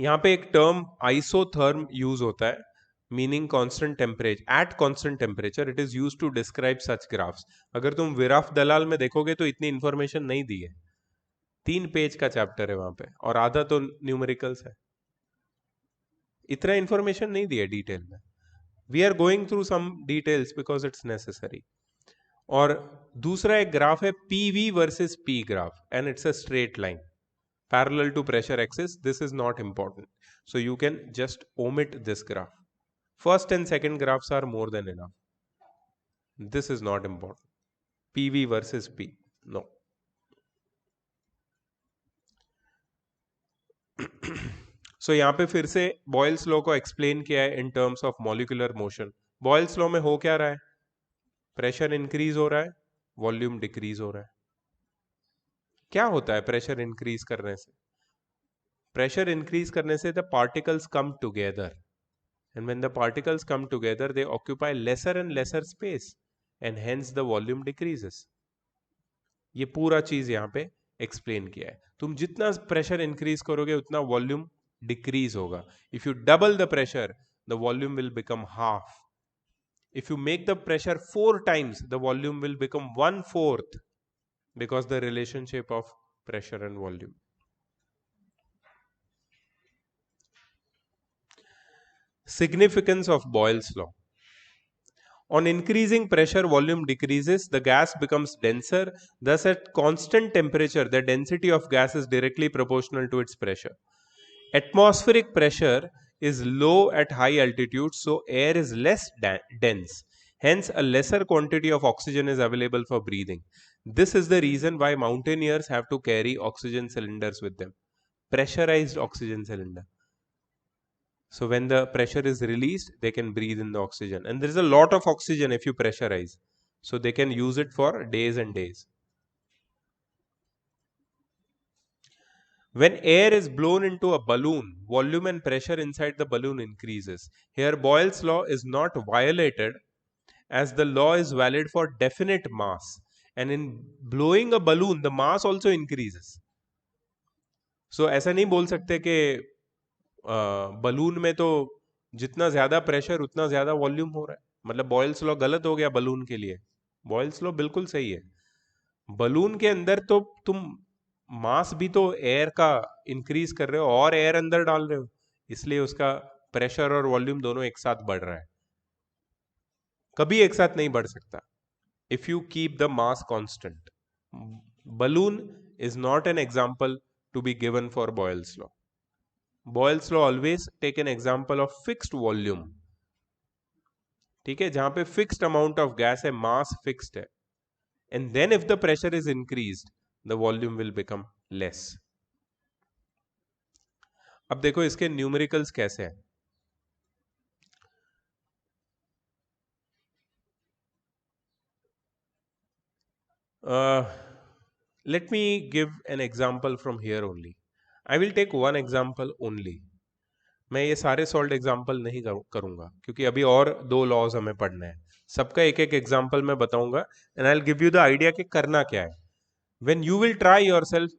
यहां पे एक टर्म आइसोथर्म यूज होता है, meaning constant temperature. At constant temperature it is used to describe such graphs. अगर तुम विराफ दलाल में देखोगे तो इतनी इंफॉर्मेशन नहीं दी है. 3 पेज का चैप्टर है वहां पे, और आधा तो न्यूमेरिकल्स है. इतना इंफॉर्मेशन नहीं दी है डिटेल में. We are going through some details because it's necessary. और दूसरा एक ग्राफ है PV versus P graph, and it's a straight line parallel to pressure axis. This is not important, so you can just omit this graph. First and second graphs are more than enough. This is not important. PV versus P, no. So यहाँ पे फिर से Boyle's law को explain किया है in terms of molecular motion. Boyle's law में हो क्या रहा है? Pressure increase हो रहा है, volume decrease हो रहा है. क्या होता है प्रेशर इंक्रीज करने से? प्रेशर इंक्रीज करने से the particles come together, and when the particles come together they occupy lesser and lesser space, and hence the volume decreases. ये पूरा चीज यहाँ पे एक्सप्लेन किया है. तुम जितना प्रेशर इंक्रीज करोगे उतना वॉल्यूम डिक्रीज होगा. If U double the pressure, the volume will become half. If you make the pressure 4 times, the volume will become 1/4, because the relationship of pressure and volume. Significance of Boyle's law. On increasing pressure, volume decreases, the gas becomes denser. Thus, at constant temperature, the density of gas is directly proportional to its pressure. Atmospheric pressure is low at high altitude, so air is less dense. Hence, a lesser quantity of oxygen is available for breathing. This is the reason why mountaineers have to carry oxygen cylinders with them. Pressurized oxygen cylinder. So when the pressure is released, they can breathe in the oxygen. And there is a lot of oxygen if you pressurize. So they can use it for days and days. When air is blown into a balloon, volume and pressure inside the balloon increases. Here Boyle's law is not violated, as the law is valid for definite mass. And in blowing a balloon, the mass also increases. So ऐसा नहीं बोल सकते कि balloon में तो जितना ज्यादा pressure उतना ज्यादा वॉल्यूम हो रहा है. मतलब बॉयल्स लॉ गलत हो गया बलून के लिए. बॉयल्स लॉ बिल्कुल सही है. बलून के अंदर तो तुम मास भी तो एयर का इंक्रीज कर रहे हो और एयर अंदर डाल रहे हो, इसलिए उसका प्रेशर और वॉल्यूम दोनों एक साथ बढ़ रहा है, कभी एक साथ नहीं बढ़ सकता if you keep the mass constant. Balloon is not an example to be given for Boyle's law. Boyle's law always take an example of fixed volume. ठीक है, जहां पे fixed amount of gas है, mass fixed है, and then if the pressure is increased, the volume will become less. अब देखो इसके numericals कैसे हैं. Let me give an example from here only. I will take one example only. मैं ये सारे सॉल्व एग्जाम्पल नहीं करूंगा क्योंकि अभी और 2 लॉज हमें पढ़ने हैं. सबका एक एक एग्जाम्पल मैं बताऊंगा and I will give you the idea कि करना क्या है. When you will try yourself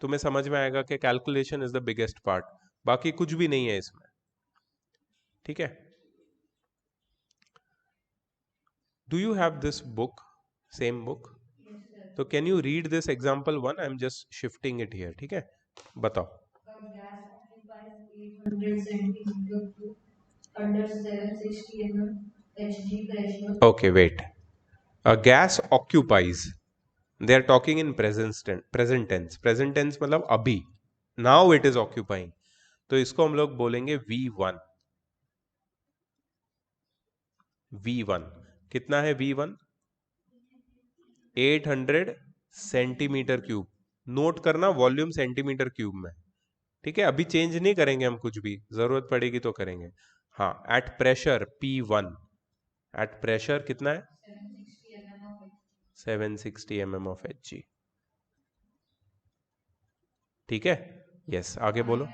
तुम्हें समझ में आएगा कि calculation is the biggest part, बाकी कुछ भी नहीं है इसमें. ठीक है. Do you have this book, same book? तो can you read this example 1? I am just shifting it here. ठीक है, बताओ. Under 760 mm Hg pressure. Okay, wait. A gas occupies. They are talking in present tense. Present tense मतलब अभी. Now it is occupying. तो इसको हम लोग बोलेंगे V1. V1 कितना है? V1 800 centimetre cube. नोट करना वॉल्यूम सेंटीमीटर क्यूब में. ठीक है, अभी चेंज नहीं करेंगे हम कुछ भी, जरूरत पड़ेगी तो करेंगे. हाँ, at pressure P1, at pressure कितना है? 760 mm of Hg. ठीक है. यस, आगे बोलो.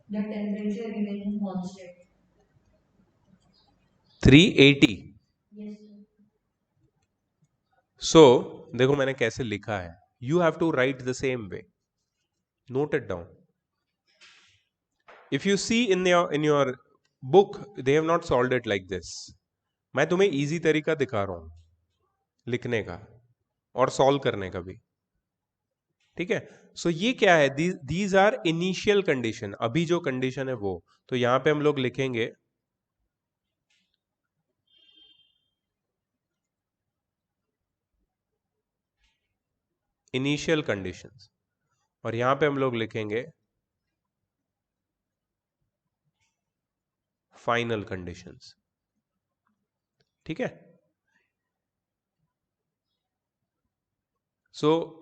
The temperature remaining constant. 380. Yes. So देखो मैंने कैसे लिखा है. You have to write the same way. Note it down. If you see in your book, they have not solved it like this. मैं तुम्हें इजी तरीका दिखा रहा हूं लिखने का और सॉल्व करने का भी. ठीक है. सो ये क्या है? These are initial condition. अभी जो कंडीशन है वो, तो यहां पे हम लोग लिखेंगे इनिशियल कंडीशंस और यहां पे हम लोग लिखेंगे फाइनल कंडीशंस. ठीक है. सो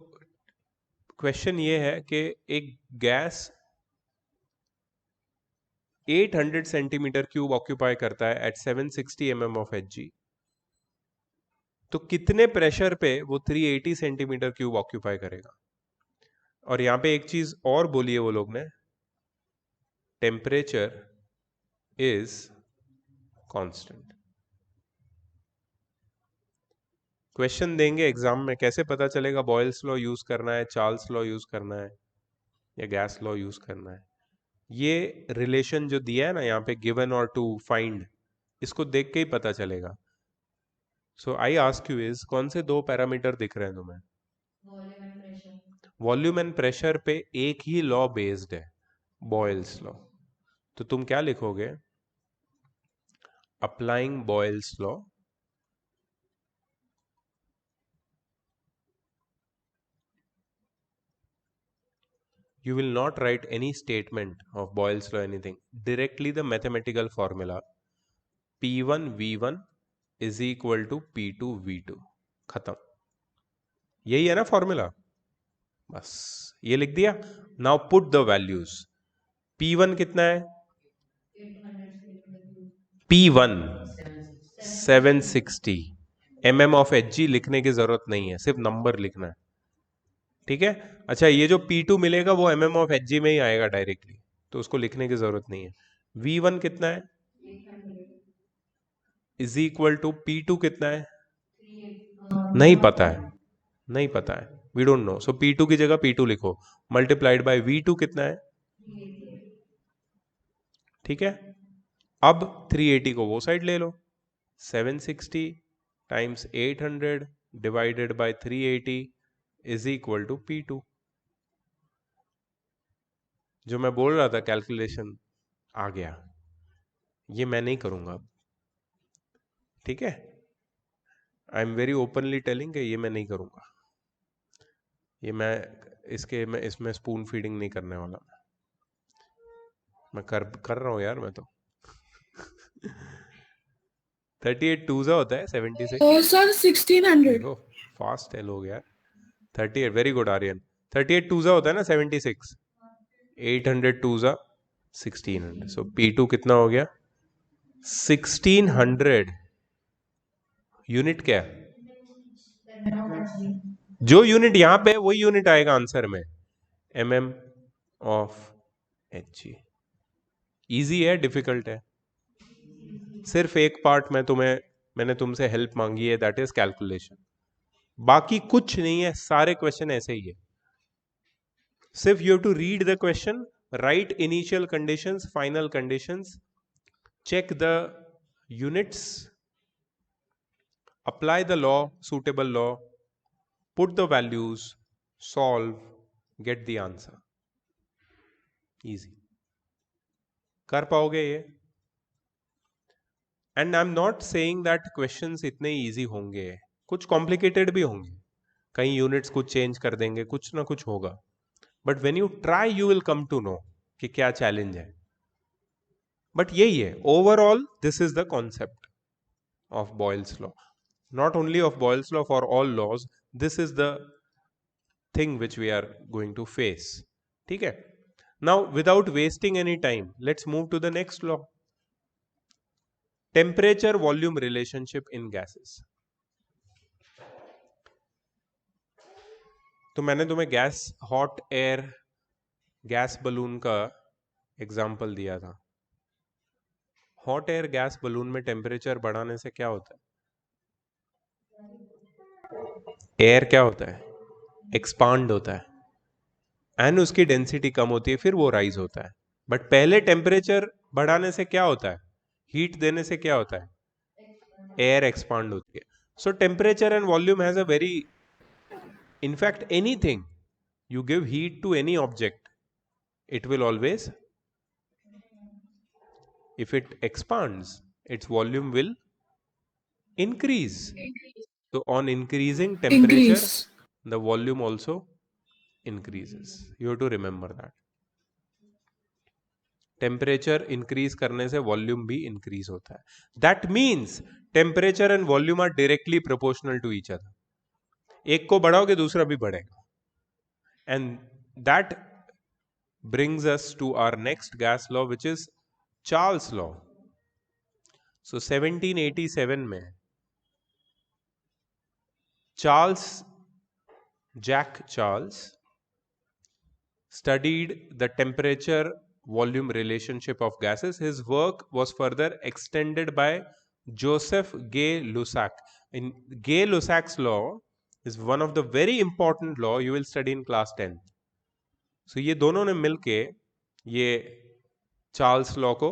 क्वेश्चन ये है कि एक गैस 800 सेंटीमीटर क्यूब ऑक्यूपाई करता है एट 760 mm ऑफ Hg. तो कितने प्रेशर पे वो 380 सेंटीमीटर क्यूब ऑक्यूपाई करेगा? और यहां पे एक चीज और बोली है वो लोग ने, टेम्परेचर इज कांस्टेंट. क्वेश्चन देंगे एग्जाम में, कैसे पता चलेगा बॉयल्स लॉ यूज करना है, चार्ल्स लॉ यूज करना है या गैस लॉ यूज करना है? ये रिलेशन जो दिया है ना यहाँ पे, गिवन और टू फाइंड, इसको देख के ही पता चलेगा. सो आई आस्क यू इज, कौन से 2 पैरामीटर दिख रहे हैं तुम्हें? Volume and pressure. Volume and pressure पे एक ही लॉ बेस्ड है, बॉयल्स लॉ. तो तुम क्या लिखोगे? Applying Boyle's law you will not write any statement of Boyle's law, anything. Directly the mathematical formula P1 V1 is equal to P2 V2. खत्म. यही है ना फॉर्मूला? बस ये लिख दिया. Now put the values. P1 कितना है? 800 P1 760 mm of Hg. लिखने की जरूरत नहीं है, सिर्फ नंबर लिखना है. ठीक है. अच्छा, ये जो P2 मिलेगा वो mm ऑफ Hg में ही आएगा डायरेक्टली, तो उसको लिखने की जरूरत नहीं है. V1 कितना है? 800. इज इक्वल टू P2 कितना है? नहीं पता है, नहीं पता है. We don't know. So P2 की जगह P2 लिखो, मल्टीप्लाइड बाय V2 कितना है? 388. ठीक है. अब 380 को वो साइड ले लो. 760 times 800 divided by 380 is equal to P2. जो मैं बोल रहा था कैलकुलेशन आ गया, ये मैं नहीं करूंगा, ठीक है? I am very openly telling ये मैं नहीं करूंगा, ये मैं इसमें स्पून फीडिंग नहीं करने वाला, मैं कर रहा हूँ यार मैं तो 38 टूजा होता है 76। सर 1600। देखो फास्ट है लोग यार। 38 वेरी गुड आर्यन। 38 टूजा होता है ना 76, 800 टूजा 1600, सो P2 कितना हो गया 1600 यूनिट। क्या जो यूनिट यहां पे वही यूनिट आएगा आंसर में, mm ऑफ Hg। इजी है डिफिकल्ट है? सिर्फ एक पार्ट मैंने तुमसे हेल्प मांगी है, दैट इज कैलकुलेशन। बाकी कुछ नहीं है, सारे क्वेश्चन ऐसे ही है। सिर्फ you have to read the question, write initial conditions, final conditions, check the units, apply the law, suitable law, put the values, solve, get the answer. Easy. कर पाओगे ये? And I'm not saying that questions इतने easy होंगे, कुछ complicated भी होंगे, कई units कुछ change कर देंगे, कुछ ना कुछ होगा, but when you try you will come to know कि क्या challenge है। but यही है overall, this is the concept of Boyle's law. Not only of Boyle's law, for all laws, this is the thing which we are going to face. ठीक है? Now, without wasting any time, let's move to the next law. Temperature volume relationship in gases. तो मैंने तुम्हें hot air gas balloon का example दिया था। Hot air gas balloon में temperature बढ़ाने से क्या होता है? एयर क्या होता है? एक्सपांड होता है, एंड उसकी डेंसिटी कम होती है, फिर वो राइज होता है। बट पहले टेम्परेचर बढ़ाने से क्या होता है? हीट देने से क्या होता है? एयर एक्सपांड होती है। सो temperature and volume has a very, in fact anything you give heat to any object, it will always, if it expands, its volume will increase. So on increasing temperature, the volume also increases. You have to remember that. Temperature increase करने से volume भी increase होता है. That means temperature and volume are directly proportional to each other. एक को बढ़ाओगे दूसरा भी बढ़ेगा. And that brings us to our next gas law, which is Charles law. So 1787 में Jack Charles studied the temperature volume relationship of gases. His work was further extended by Joseph Gay-Lussac. In Gay-Lussac's law is one of the very important law you will study in class 10. So ये दोनों ने मिलके ये Charles law को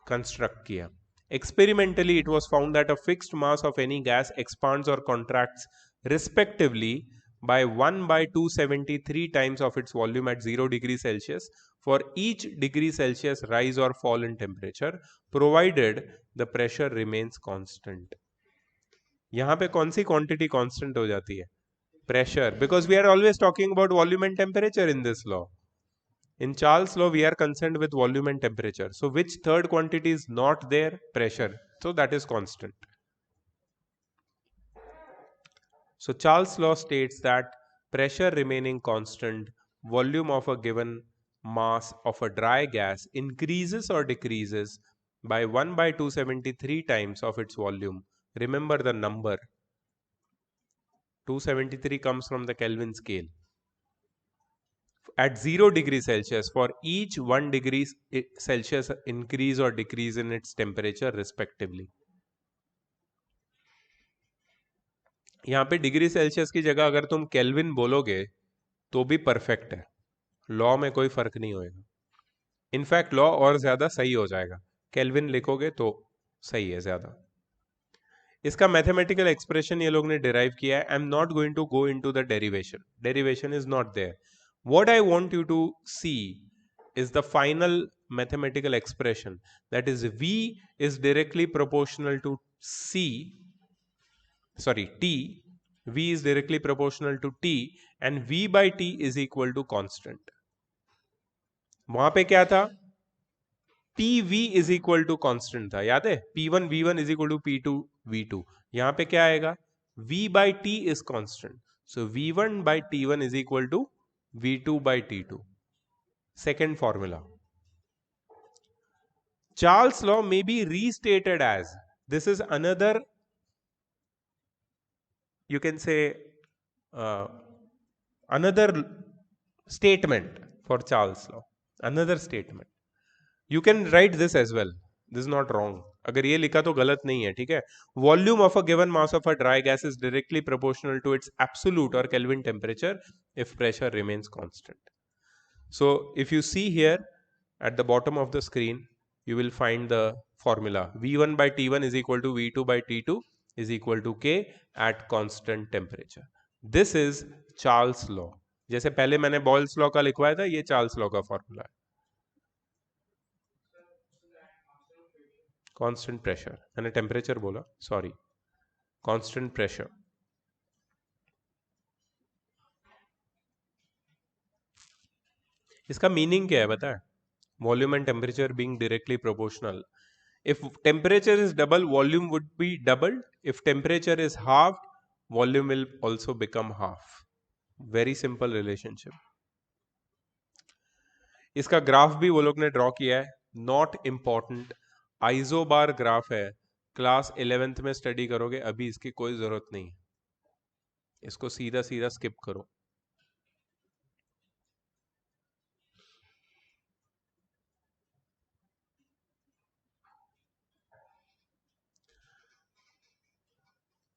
construct किया. Experimentally, it was found that a fixed mass of any gas expands or contracts respectively by 1/273 times of its volume at 0 degrees Celsius for each degree Celsius rise or fall in temperature, provided the pressure remains constant. यहाँ पे कौन सी quantity constant हो जाती है? Pressure, because we are always talking about volume and temperature in this law. In Charles' law, we are concerned with volume and temperature. So which third quantity is not there? Pressure. So that is constant. So Charles' law states that pressure remaining constant, volume of a given mass of a dry gas increases or decreases by 1/273 times of its volume. Remember the number. 273 comes from the Kelvin scale. At 0 degrees Celsius for each 1 degree Celsius increase or decrease in its temperature respectively. यहाँ पे degree Celsius की जगह अगर तुम kelvin बोलोगे तो भी perfect है, लॉ में कोई फर्क नहीं होएगा. इनफैक्ट लॉ और ज्यादा सही हो जाएगा. केल्विन लिखोगे तो सही है ज्यादा. इसका मैथमेटिकल एक्सप्रेशन ये लोग ने डिराइव किया है. I am not going to go into the derivation is not there. What I want you to see is the final mathematical expression, that is V is directly proportional to T. V is directly proportional to T and V by T is equal to constant. वहां पे क्या था? PV is equal to constant था, याद है? P1 V1 is equal to P2 V2. यहां पे क्या आएगा? V by T is constant, so V1 by T1 is equal to V2 by T2. Second formula. Charles' law may be restated as, this is another, you can say, another statement for Charles' law. Another statement. You can write this as well. This is not wrong. अगर ये लिखा तो गलत नहीं है, ठीक है? Volume of a given mass of a dry gas is directly proportional to its absolute or Kelvin temperature if pressure remains constant. So if you see here at the bottom of the screen, you will find the formula. V1 by T1 is equal to V2 by T2 is equal to K at constant temperature. This is Charles' law. जैसे पहले मैंने Boyle's law का लिखवाया था, ये Charles' law का formula है. Constant pressure, मैंने temperature बोला, sorry. Constant pressure. इसका मीनिंग क्या है पता है? Volume and temperature being directly proportional. If temperature is double, volume would be doubled. If temperature is halved, volume will also become half. Very simple relationship. इसका graph भी वो लोग ने ड्रॉ किया है. Not important. आइसोबार ग्राफ है. Class 11th में study करोगे, अभी इसकी कोई जरूरत नहीं. इसको सीधा सीधा स्किप करो.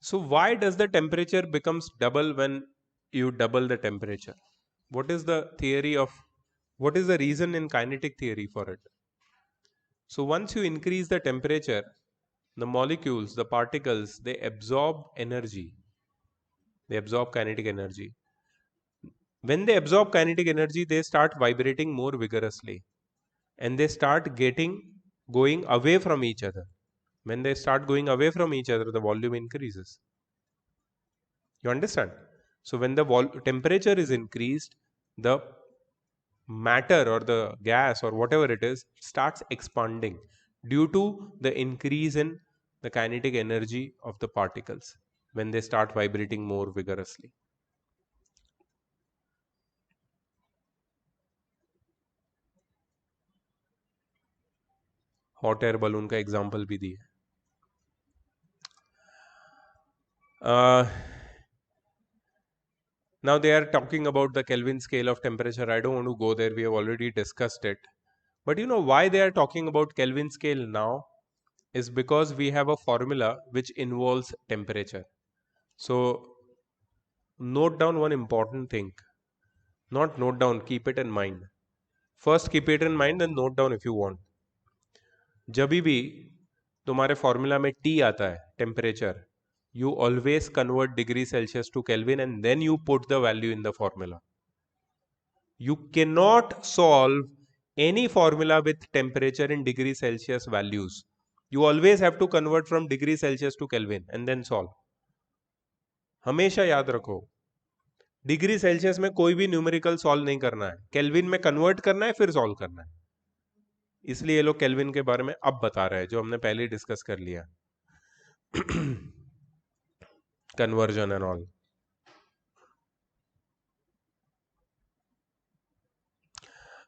So why does the temperature becomes double when you double the temperature? What is the theory of, what is the reason in kinetic theory for it? So once you increase the temperature, the molecules, the particles, they absorb energy. They absorb kinetic energy. When they absorb kinetic energy, they start vibrating more vigorously. And they start going away from each other. When they start going away from each other, the volume increases. You understand? So when the temperature is increased, the matter or the gas or whatever it is starts expanding due to the increase in the kinetic energy of the particles when they start vibrating more vigorously. Hot air balloon का example भी दी है. Now they are talking about the Kelvin scale of temperature. I don't want to go there. We have already discussed it. But you know why they are talking about Kelvin scale now? Is because we have a formula which involves temperature. So note down one important thing. Not note down, keep it in mind. First keep it in mind, then note down if you want. जब भी तुम्हारे formula में T आता है, temperature, you always convert degree Celsius to Kelvin and then you put the value in the formula. You cannot solve any formula with temperature in degree Celsius values. You always have to convert from degree Celsius to Kelvin and then solve. हमेशा याद रखो, degree Celsius में कोई भी numerical solve नहीं करना है, kelvin में कन्वर्ट करना है फिर सॉल्व करना है. इसलिए ये लोग केल्विन के बारे में अब बता रहे हैं जो हमने पहले डिस्कस कर लिया. Conversion and all.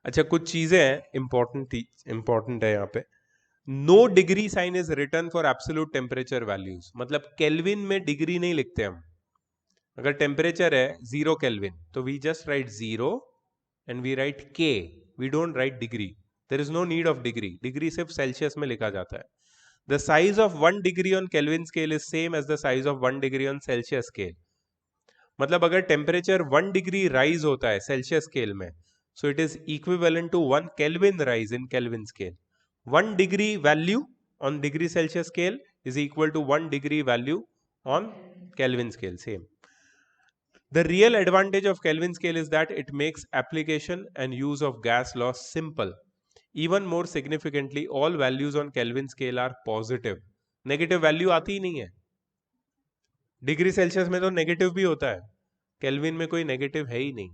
अच्छा, कुछ चीजें हैं इंपॉर्टेंट है यहाँ पे. No degree sign is written for absolute temperature values. मतलब केल्विन में डिग्री नहीं लिखते हम. अगर टेम्परेचर है 0 केल्विन तो we just write 0 and we write K. We don't write degree. There is no need of degree. Degree सिर्फ Celsius में लिखा जाता है. The size of 1 degree on Kelvin scale is same as the size of 1 degree on Celsius scale. मतलब अगर temperature 1 degree rise होता है Celsius scale में, so it is equivalent to 1 Kelvin rise in Kelvin scale. 1 degree value on degree Celsius scale is equal to 1 degree value on Kelvin scale. Same. The real advantage of Kelvin scale is that it makes application and use of gas law simple. Even more significantly, all values on Kelvin scale are positive. Negative value आती ही नहीं है. Degree Celsius में तो negative भी होता है, kelvin में कोई नेगेटिव है ही नहीं,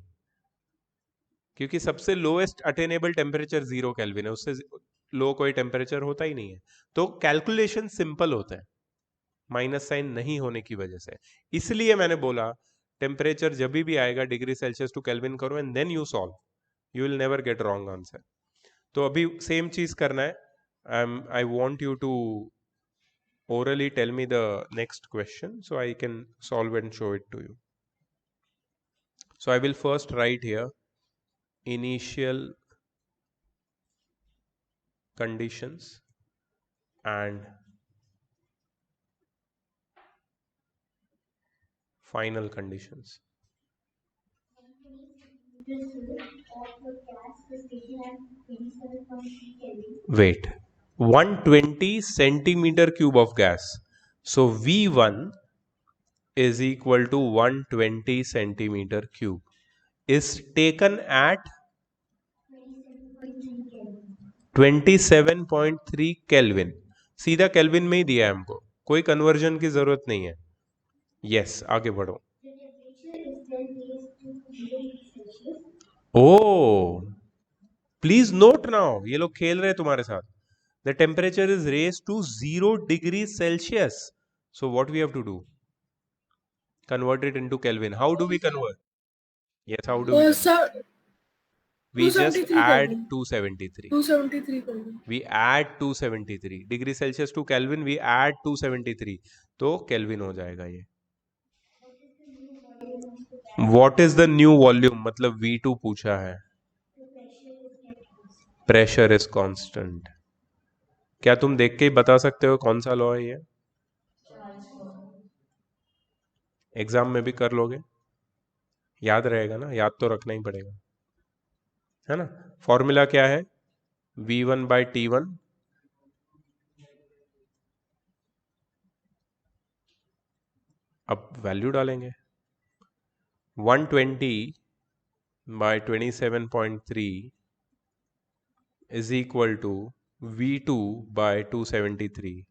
क्योंकि सबसे लोएस्ट अटेनेबल टेम्परेचर 0 केल्विन है, उससे लो कोई टेम्परेचर होता ही नहीं है. तो कैलकुलेशन सिंपल होता है माइनस साइन नहीं होने की वजह से. इसलिए मैंने बोला टेम्परेचर जब भी आएगा डिग्री सेल्सियस टू केल्विन करो and then you solve, you will never get wrong answer. तो अभी सेम चीज करना है. I want you to orally tell me the next question so I can solve and show it to you. So I will first write here initial conditions and final conditions. Wait, 120 centimeter cube of gas. So V1 is equal to 120 centimeter cube is taken at 27.3 Kelvin. सीधा kelvin में ही दिया है हमको, कोई conversion की जरूरत नहीं है. यस, आगे बढ़ो. ओ प्लीज नोट नाउ, ये लोग खेल रहे हैं तुम्हारे साथ. The temperature is raised to 0 degrees Celsius. So what we have to do? Convert it into Kelvin. How do we convert? Yes, how do we? Sir, We just 273 add Kelvin. 273. 273 Kelvin. We add 273 degree Celsius to Kelvin. We add 273. तो Kelvin हो जाएगा ये. What is the new volume? मतलब V2 पूछा है. Pressure is constant. क्या तुम देख के ही बता सकते हो कौन सा लॉ है ये? एग्जाम में भी कर लोगे, याद रहेगा ना, याद तो रखना ही पड़ेगा, है ना. फॉर्मूला क्या है? V1/T1 अब वैल्यू डालेंगे. 120/27.3 is equal to V2/273.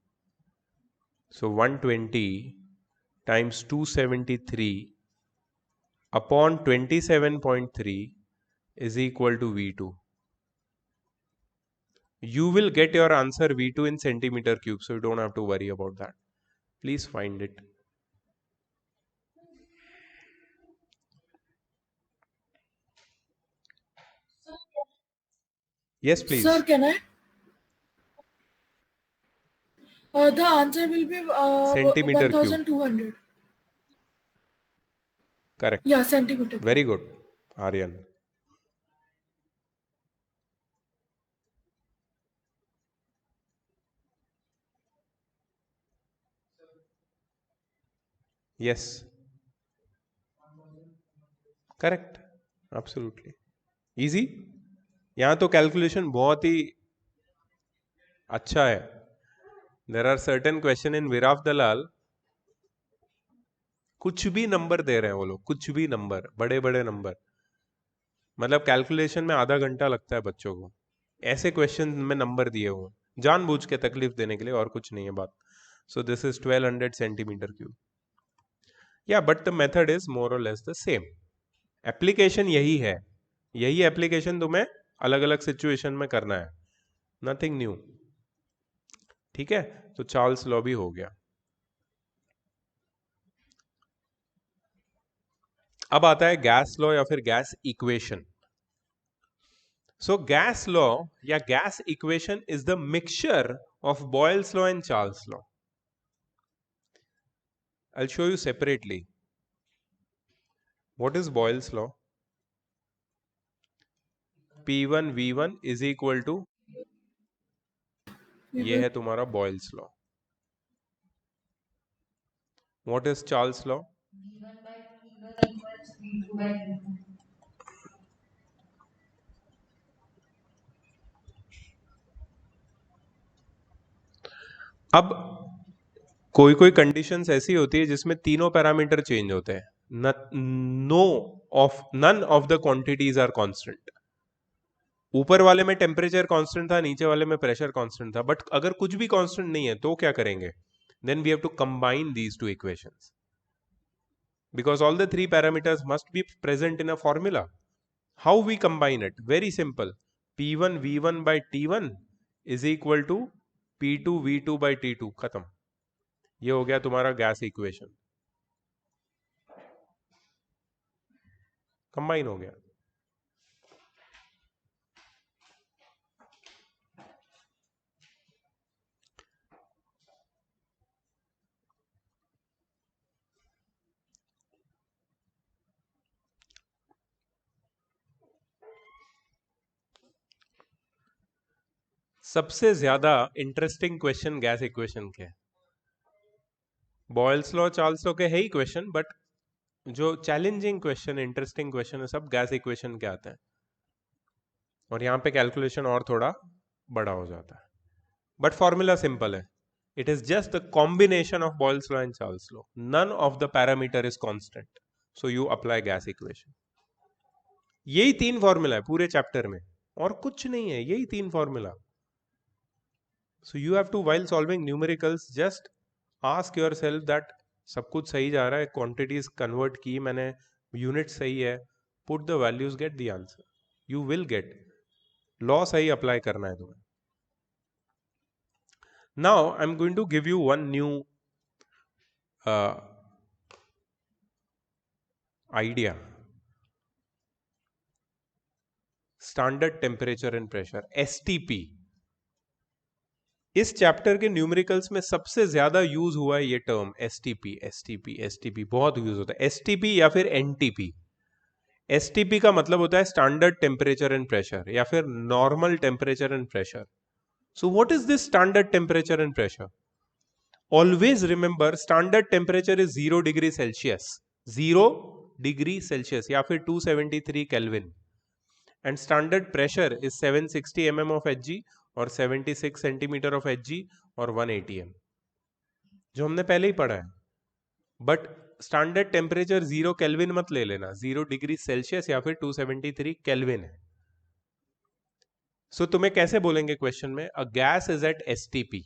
So 120 times 273 upon 27.3 is equal to V2. You will get your answer V2 in centimeter cube, so you don't have to worry about that. Please find it. Yes, please. Sir, can I? The answer will be Centimeter cube. 1200. Correct. Yeah, centimeter. Very good, Aryan. Yes. Correct. Absolutely. Easy. यहाँ तो calculation बहुत ही अच्छा है. There are certain question in विराफ दलाल, कुछ भी number दे रहे हैं वो लोग, कुछ भी नंबर, बड़े बड़े नंबर, मतलब कैलकुलेशन में आधा घंटा लगता है बच्चों को. ऐसे क्वेश्चन में नंबर दिए हुए जानबूझ के तकलीफ देने के लिए, और कुछ नहीं है बात. So this is 1200 centimetre cube. या but the method is more और लेस द सेम. एप्लीकेशन यही है, यही एप्लीकेशन तुम्हें अलग अलग सिचुएशन में करना है, नथिंग न्यू. ठीक है, तो चार्ल्स लॉ भी हो गया. अब आता है गैस लॉ या फिर gas equation. So gas law या gas equation is the mixture of Boyle's law and Charles law. I'll show you separately. What is Boyle's law? P1 V1 is equal to, ये है तुम्हारा Boyle's law. What is Charles' law? V1/T1 equals V2/T2. अब कोई कोई conditions ऐसी होती है जिसमें तीनों पैरामीटर चेंज होते हैं. None of the quantities are constant. ऊपर वाले में टेम्परेचर कांस्टेंट था, नीचे वाले में प्रेशर कांस्टेंट था, बट अगर कुछ भी कांस्टेंट नहीं है तो क्या करेंगे? Then we have to combine these two equations because all the three parameters must be present in a formula. How we combine it? Very simple. P1 V1 by T1 is equal to P2 V2 by T2. खत्म. ये हो गया तुम्हारा gas equation. Combine हो गया. सबसे ज्यादा interesting question gas equation के, बॉयल्स लॉ चार्ल्स लॉ के है ही क्वेश्चन, बट जो चैलेंजिंग क्वेश्चन, इंटरेस्टिंग क्वेश्चन है, सब गैस इक्वेशन के आते हैं. और यहाँ पे कैलकुलेशन और थोड़ा बड़ा हो जाता है, बट फॉर्मूला सिंपल है. It is just the combination of Boyle's law and Charles law. None of the parameter is constant, so you apply gas equation. यही 3 फॉर्मूला है पूरे चैप्टर में, और कुछ नहीं है, यही 3 formula. So you have to, while solving numericals, just ask yourself that सब कुछ सही जा रहा है, quantities convert की मैंने, unit सही है, put the values, get the answer. You will get. Law सही apply करना है तुम्हें. Now I'm going to give you one new idea. Standard temperature and pressure, STP. इस चैप्टर के न्यूमेरिकल्स में सबसे ज्यादा यूज हुआ है ये टर्म एसटीपी. एसटीपी एसटीपी बहुत यूज होता है. एसटीपी या फिर एनटीपी. एसटीपी का मतलब होता है स्टैंडर्ड टेम्परेचर एंड प्रेशर, या फिर normal temperature and pressure. So what is this standard temperature and pressure? Always remember, standard temperature is 0 degree Celsius. 0 degree Celsius या फिर 273 kelvin. And standard pressure is 760 mm of Hg और 76 centimetre of Hg और 180 m, जो हमने पहले ही पढ़ा है. But standard temperature 0 kelvin मत ले लेना, 0 डिग्री सेल्सियस या फिर 273 केल्विन है. सो तुम्हें कैसे बोलेंगे क्वेश्चन में? A gas is at STP.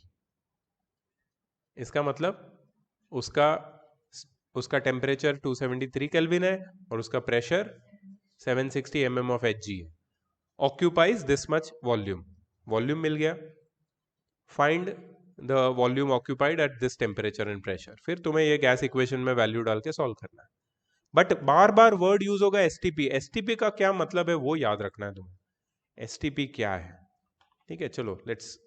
इसका मतलब उसका टेम्परेचर 273 केल्विन है और उसका प्रेशर 760 mm ऑफ Hg है. Occupies this much volume. Volume मिल गया. Find the volume occupied at this temperature and pressure. फिर तुम्हें ये गैस इक्वेशन में वैल्यू डाल के सॉल्व करना है. But bar bar word use होगा एसटीपी. एसटीपी का क्या मतलब है वो याद रखना है तुम्हें. एसटीपी क्या है? ठीक है, चलो let's,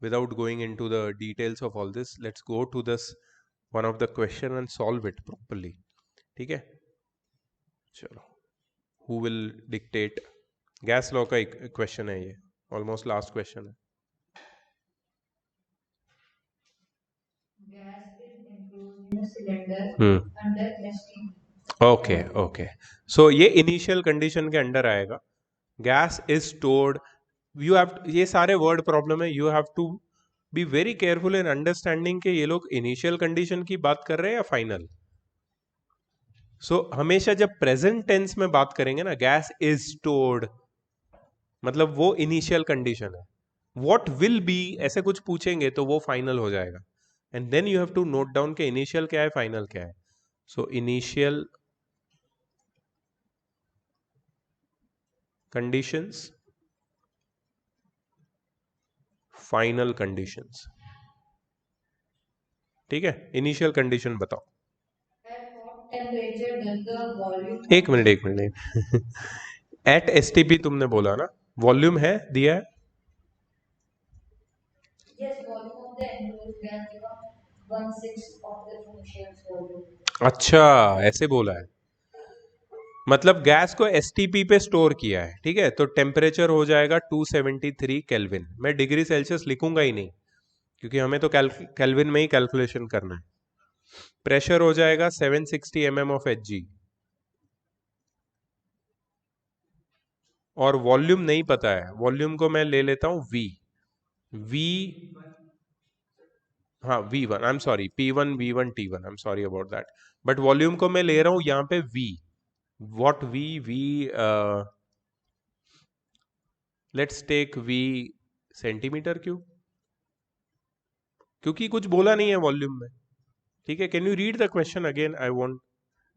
without going into the details of all this, let's go to this one of the question and solve it properly. ठीक है, चलो. Who will dictate? Gas law का एक क्वेश्चन है ये, ऑलमोस्ट लास्ट क्वेश्चन है. Gas is enclosed in a cylinder under STP. Okay okay. So ये initial condition के अंडर आएगा. Gas is stored. You have, ये सारे वर्ड प्रॉब्लम है. You have to be very careful in understanding के ये लोग इनिशियल कंडीशन की बात कर रहे हैं या फाइनल. सो हमेशा जब प्रेजेंट टेंस में बात करेंगे ना, गैस इज स्टोर्ड, मतलब वो इनिशियल कंडीशन है. व्हाट विल बी ऐसे कुछ पूछेंगे तो वो फाइनल हो जाएगा. And then you have to note down के इनिशियल क्या है, फाइनल क्या है. So initial conditions, final conditions. ठीक है, इनिशियल कंडीशन बताओ. At what temperature does the volume एक मिनट. एट एसटीपी तुमने बोला ना, वॉल्यूम है दिया है. yes, volume of the enclosed gas becomes 1/6 of the initial volume. अच्छा, ऐसे बोला है. मतलब गैस को एसटीपी पे स्टोर किया है. ठीक है, तो टेम्परेचर हो जाएगा 273 केल्विन. मैं डिग्री सेल्सियस लिखूंगा ही नहीं क्योंकि हमें तो केल्विन में ही कैलकुलेशन करना है. प्रेशर हो जाएगा 760 mm ऑफ Hg और वॉल्यूम नहीं पता है. वॉल्यूम को मैं ले लेता हूं V. V, हाँ V1, I am sorry, P1 V1 T1, I am sorry about that, but volume को मैं ले रहा हूं यहाँ पे V. What V, let's take V centimetre cube, क्योंकि कुछ बोला नहीं है वॉल्यूम में. ठीक है, can you read the question again, I want.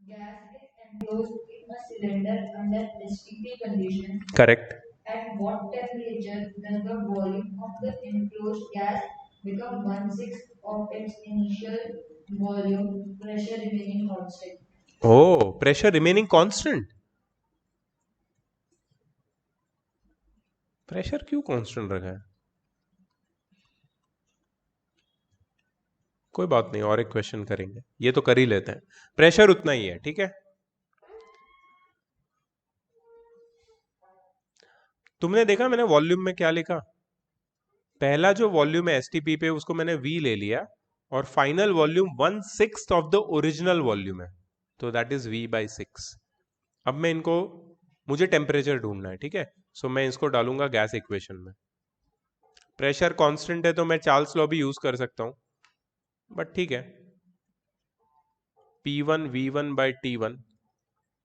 Gas is enclosed in a cylinder under STP conditions. Correct. At what temperature does the volume of the enclosed gas become 1/6 of its initial volume, pressure remaining constant? Oh, pressure remaining constant. Pressure क्यों constant रखा है? कोई बात नहीं, और एक question करेंगे, ये तो कर ही लेते हैं. प्रेशर उतना ही है, ठीक है. तुमने देखा मैंने वॉल्यूम में क्या लिखा? पहला जो वॉल्यूम है एसटीपी पे, उसको मैंने वी ले लिया, और final volume 1/6 of the original volume है, तो दैट इज V/6. अब मैं इनको, मुझे टेम्परेचर ढूंढना है, ठीक है. सो मैं इसको डालूंगा गैस इक्वेशन में. प्रेशर कांस्टेंट है तो मैं चार्ल्स लॉ भी यूज कर सकता हूं, बट ठीक है. P1 V1 by T1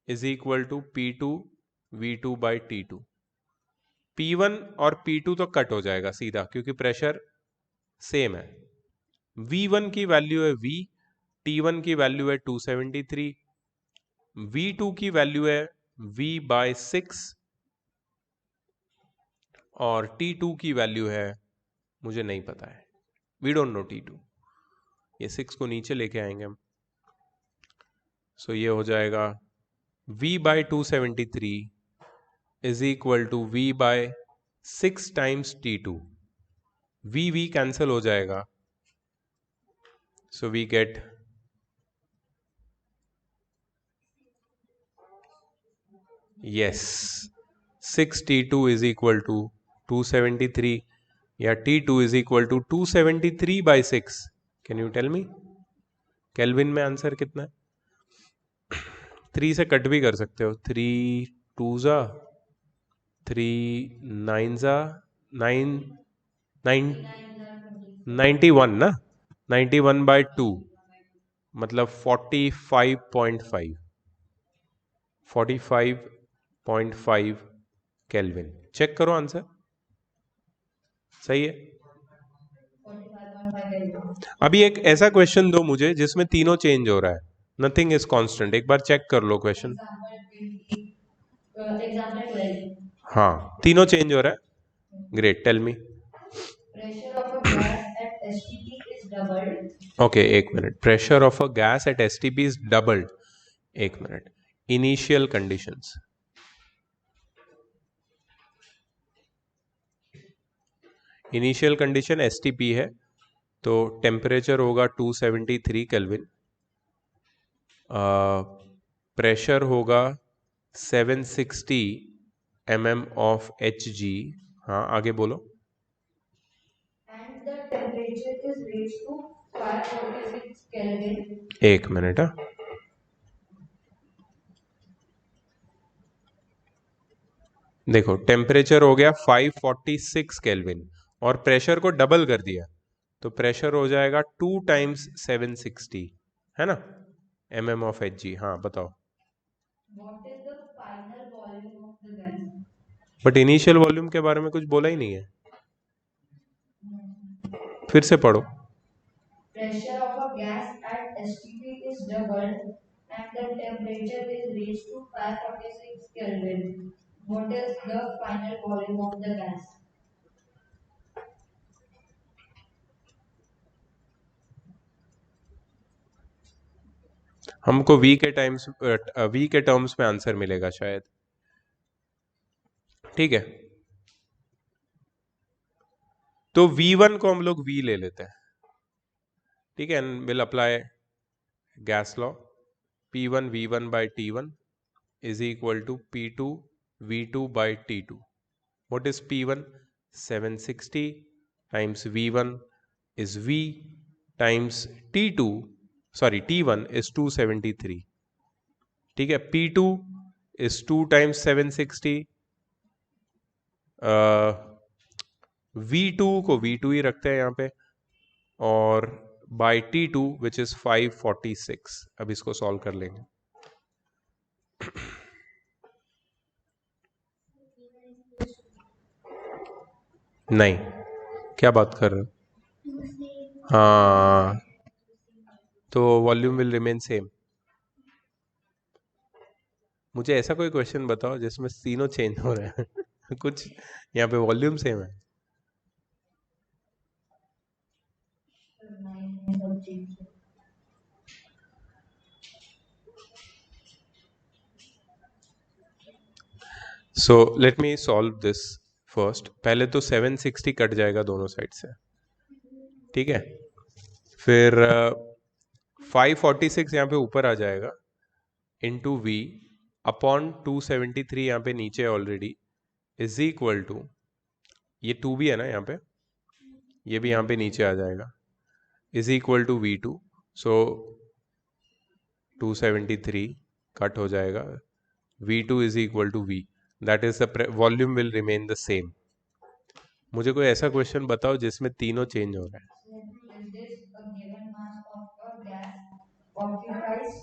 is equal to P2 V2 by T2. P1 और P2 तो कट हो जाएगा सीधा, क्योंकि प्रेशर सेम है. V1 की वैल्यू है V, T1 की वैल्यू है 273, V2 की वैल्यू है V/6, और T2 की वैल्यू है, मुझे नहीं पता है, वी डोंट नो T2. ये 6 को नीचे लेके आएंगे हम. सो ये हो जाएगा V/273 is equal to V/6 times T2. V cancel हो जाएगा, so we get yes 6 T2 is equal to 273, या T2 is equal to 273/6. Can you tell me Kelvin में आंसर कितना है? 3 से कट भी कर सकते हो, 3 2 3 9 9 91 ना, 91/2 मतलब 45.5 केल्विन. चेक करो आंसर सही है. 45.5 Kelvin. अभी एक ऐसा क्वेश्चन दो मुझे जिसमें तीनों चेंज हो रहा है, नथिंग इज कांस्टेंट. एक बार चेक कर लो क्वेश्चन. Example 12. हाँ, तीनों चेंज हो रहा है. Great, tell me. Pressure of a gas at STP is doubled. Okay, एक minute. Pressure of a gas at STP is doubled. एक minute. Initial conditions. Initial condition STP है, तो टेम्परेचर होगा 273 केल्विन, प्रेशर होगा 760 mm of Hg. हाँ, आगे बोलो. And the temperature is raised to 546 Kelvin. एक मिनट. हाँ, देखो टेम्परेचर हो गया 546 केल्विन, और प्रेशर को डबल कर दिया, तो प्रेशर हो जाएगा 2 टाइम्स 760, है ना, mm ऑफ Hg. हाँ बताओ. What is the final volume of the gas? But initial volume के बारे में कुछ बोला ही नहीं है, फिर से पढ़ो. Pressure of a gas at STP is doubled and the temperature is raised to 546 Kelvin. What is the final volume of the gas? हमको V के टर्म्स में आंसर मिलेगा शायद. ठीक है, तो V1 को हम लोग V ले लेते हैं, ठीक है, and will apply gas law. P1 V1 by T1 is equal to P2 V2 by T2. What is P1? 760 times V1 is V times T1 is 273. ठीक है, P2 is 2 times 760, V2 को V2 ही रखते हैं यहाँ पे, और bye T2 which is 546। अब इसको सॉल्व कर लेंगे। नहीं, क्या बात कर रहे हो? हाँ, तो वॉल्यूम विल रिमेन सेम। मुझे ऐसा कोई क्वेश्चन बताओ जिसमें तीनों चेंज हो रहे हैं कुछ यहाँ पे वॉल्यूम सेम है। So let me solve this first. पहले तो 760 कट जाएगा दोनों साइड से, ठीक है। फिर 546 यहाँ पे ऊपर आ जाएगा इंटू वी अपॉन 273 यहाँ पे नीचे ऑलरेडी इज इक्वल टू, ये 2 भी है ना यहाँ पे, ये भी यहाँ पे नीचे आ जाएगा, is equal to V2। So 273 cut हो जाएगा, V2 is equal to V, that is the volume will remain the same. मुझे कोई ऐसा क्वेश्चन बताओ जिसमें तीनों चेंज हो रहा है। In this, a given mass of a gas occupies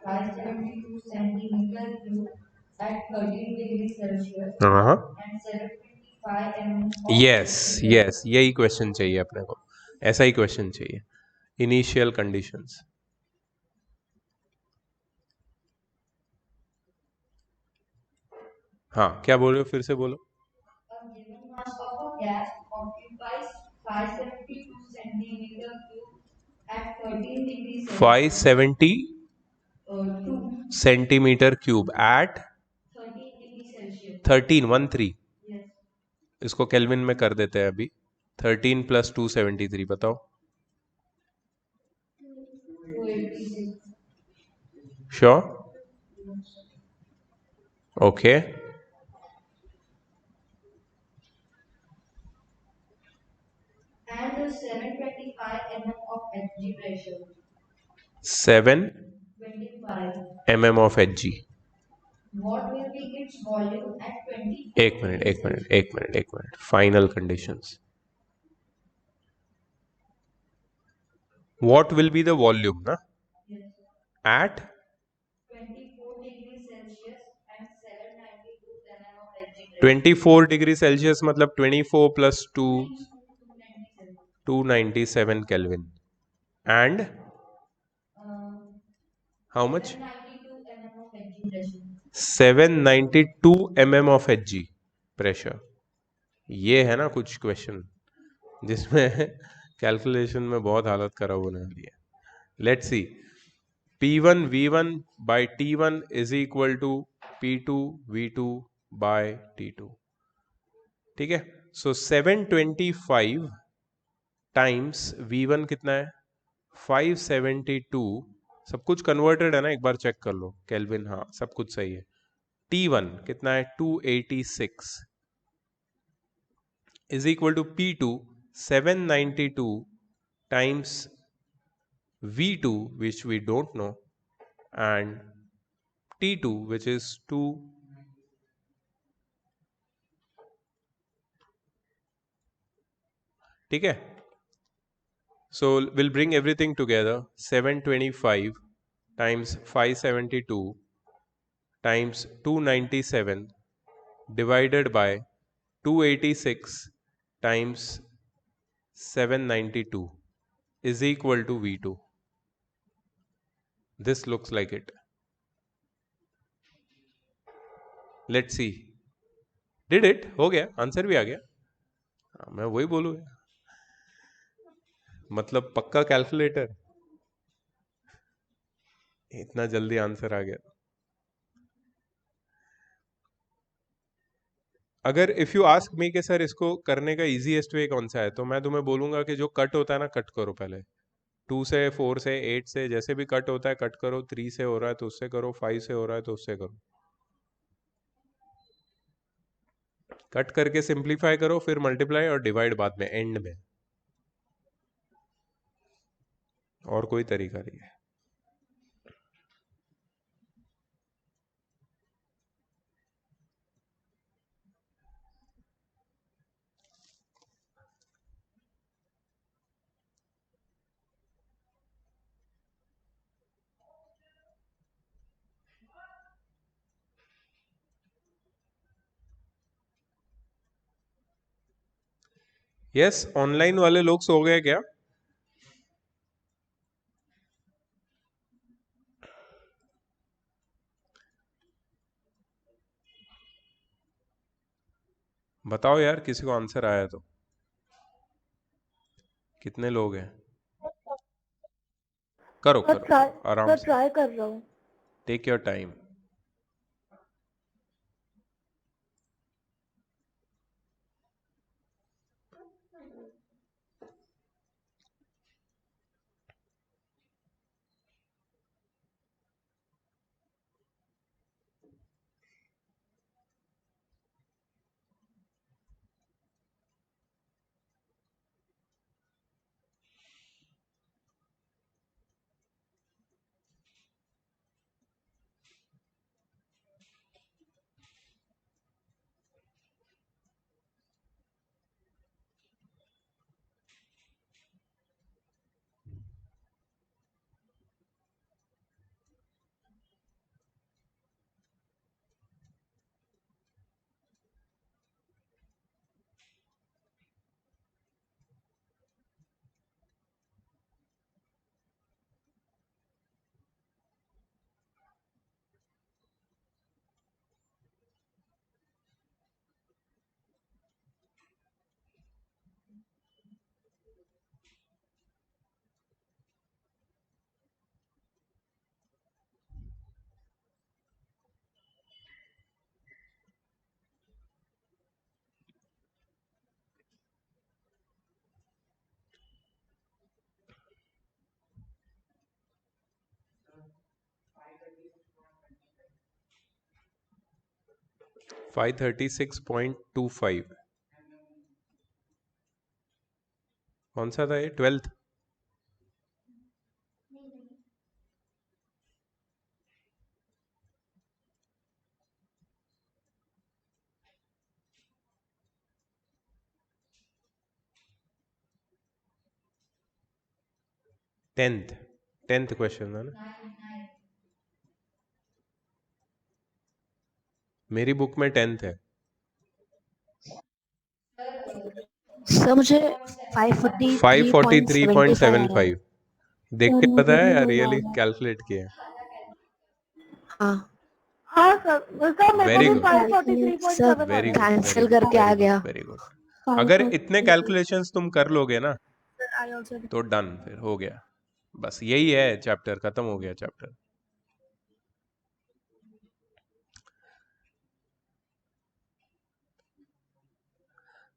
572 centimeter cube at 13 degrees Celsius हाँ, and 725 mm of yes yes, यही क्वेश्चन चाहिए अपने को, ऐसा ही क्वेश्चन चाहिए। Initial conditions. हाँ, क्या बोल रहे हो, फिर से बोलो। a given mass of a gas occupies 572 centimeter cube at 13 degrees Celsius. 570 2 centimetre cube at 13 degrees Celsius. 13 Yes. इसको केल्विन में कर देते हैं अभी। 13 प्लस 273 बताओ। 286. Sure? Okay, And 725 mm of Hg pressure. 7 25. mm of Hg। What will be its volume at 20? एक minute, final conditions. What will be the volume ना Yes. At 24 degrees Celsius and 792 mm of Hg pressure. 24 degree Celsius मतलब 24 plus 2 297. 297 kelvin and Uh, how much 792 mm of Hg pressure. 792 mm of Hg pressure. ये है ना कुछ question जिसमें calculation में बहुत हालत खराब होने वाली है। Let's see, P1 V1 by T1 is equal to P2 V2 by T2, ठीक है। सो 725 टाइम्स V1 कितना है 572, सब कुछ कन्वर्टेड है ना, एक बार चेक कर लो केल्विन, हाँ सब कुछ सही है। T1 कितना है 286 is equal to P2 792 times V2 which we don't know and T2 which is 2, ठीक है। So we'll bring everything together, 725 times 572 times 297 divided by 286 times 792 is equal to V2. This looks like it. Let's see. Did it? हो गया, answer भी आ गया। हाँ, मैं वही बोलूँगा, मतलब पक्का कैलकुलेटर, इतना जल्दी आंसर आ गया। अगर इफ यू आस्क मी कि सर इसको करने का इजीएस्ट वे कौन सा है, तो मैं तुम्हें बोलूंगा कि जो कट होता है ना, कट करो पहले। 2 से 4 से 8 से जैसे भी कट होता है कट करो। 3 से हो रहा है तो उससे करो, 5 से हो रहा है तो उससे करो। कट करके सिंप्लीफाई करो, फिर मल्टीप्लाई और डिवाइड बाद में एंड में, और कोई तरीका नहीं है। यस, ऑनलाइन वाले लोग सो गए क्या? बताओ यार, किसी को आंसर आया तो। कितने लोग हैं? करो सर करो आराम से, ट्राई कर रहा हूँ। Take your time. फाइव 36.25 कौन सा था ये? 12th? टेंथ क्वेश्चन है ना? मेरी बुक में 10th है। सर मुझे 543.75 आ रहा है। 543.75 देख के पता है या रियली कैलकुलेट किया? हाँ हाँ सर मेरे Very को भी good. 543.7 वेरी गुड, कैंसिल करके आ गया। Very good. अगर इतने कैलकुलेशंस तुम कर लोगे ना तो डन, फिर हो गया। बस यही है, चैप्टर खत्म हो गया चैप्टर।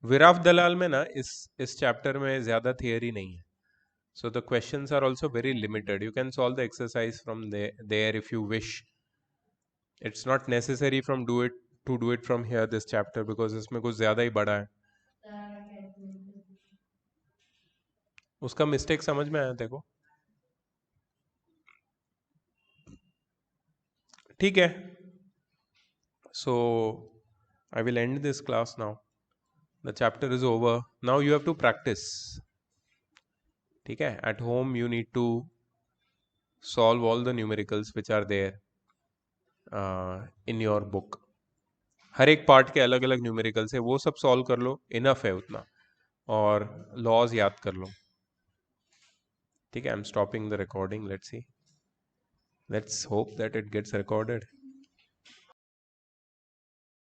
विराफ दलाल में ना इस चैप्टर में ज्यादा थियरी नहीं है, so the questions are also very limited. You can solve the exercise from there if you wish. It's not necessary to do it from here this chapter because इसमें कुछ ज्यादा ही बड़ा है। उसका मिस्टेक समझ में आया देखो? ठीक है, so I will end this class now. The chapter is over. Now you have to practice. ठीक है, at home you need to solve all the numericals which are there in your book. हर एक part के अलग अलग numericals है, वो सब solve कर लो, इनफ है उतना, और लॉज याद कर लो। ठीक है, I am stopping the recording. Let's see, let's hope that it gets recorded.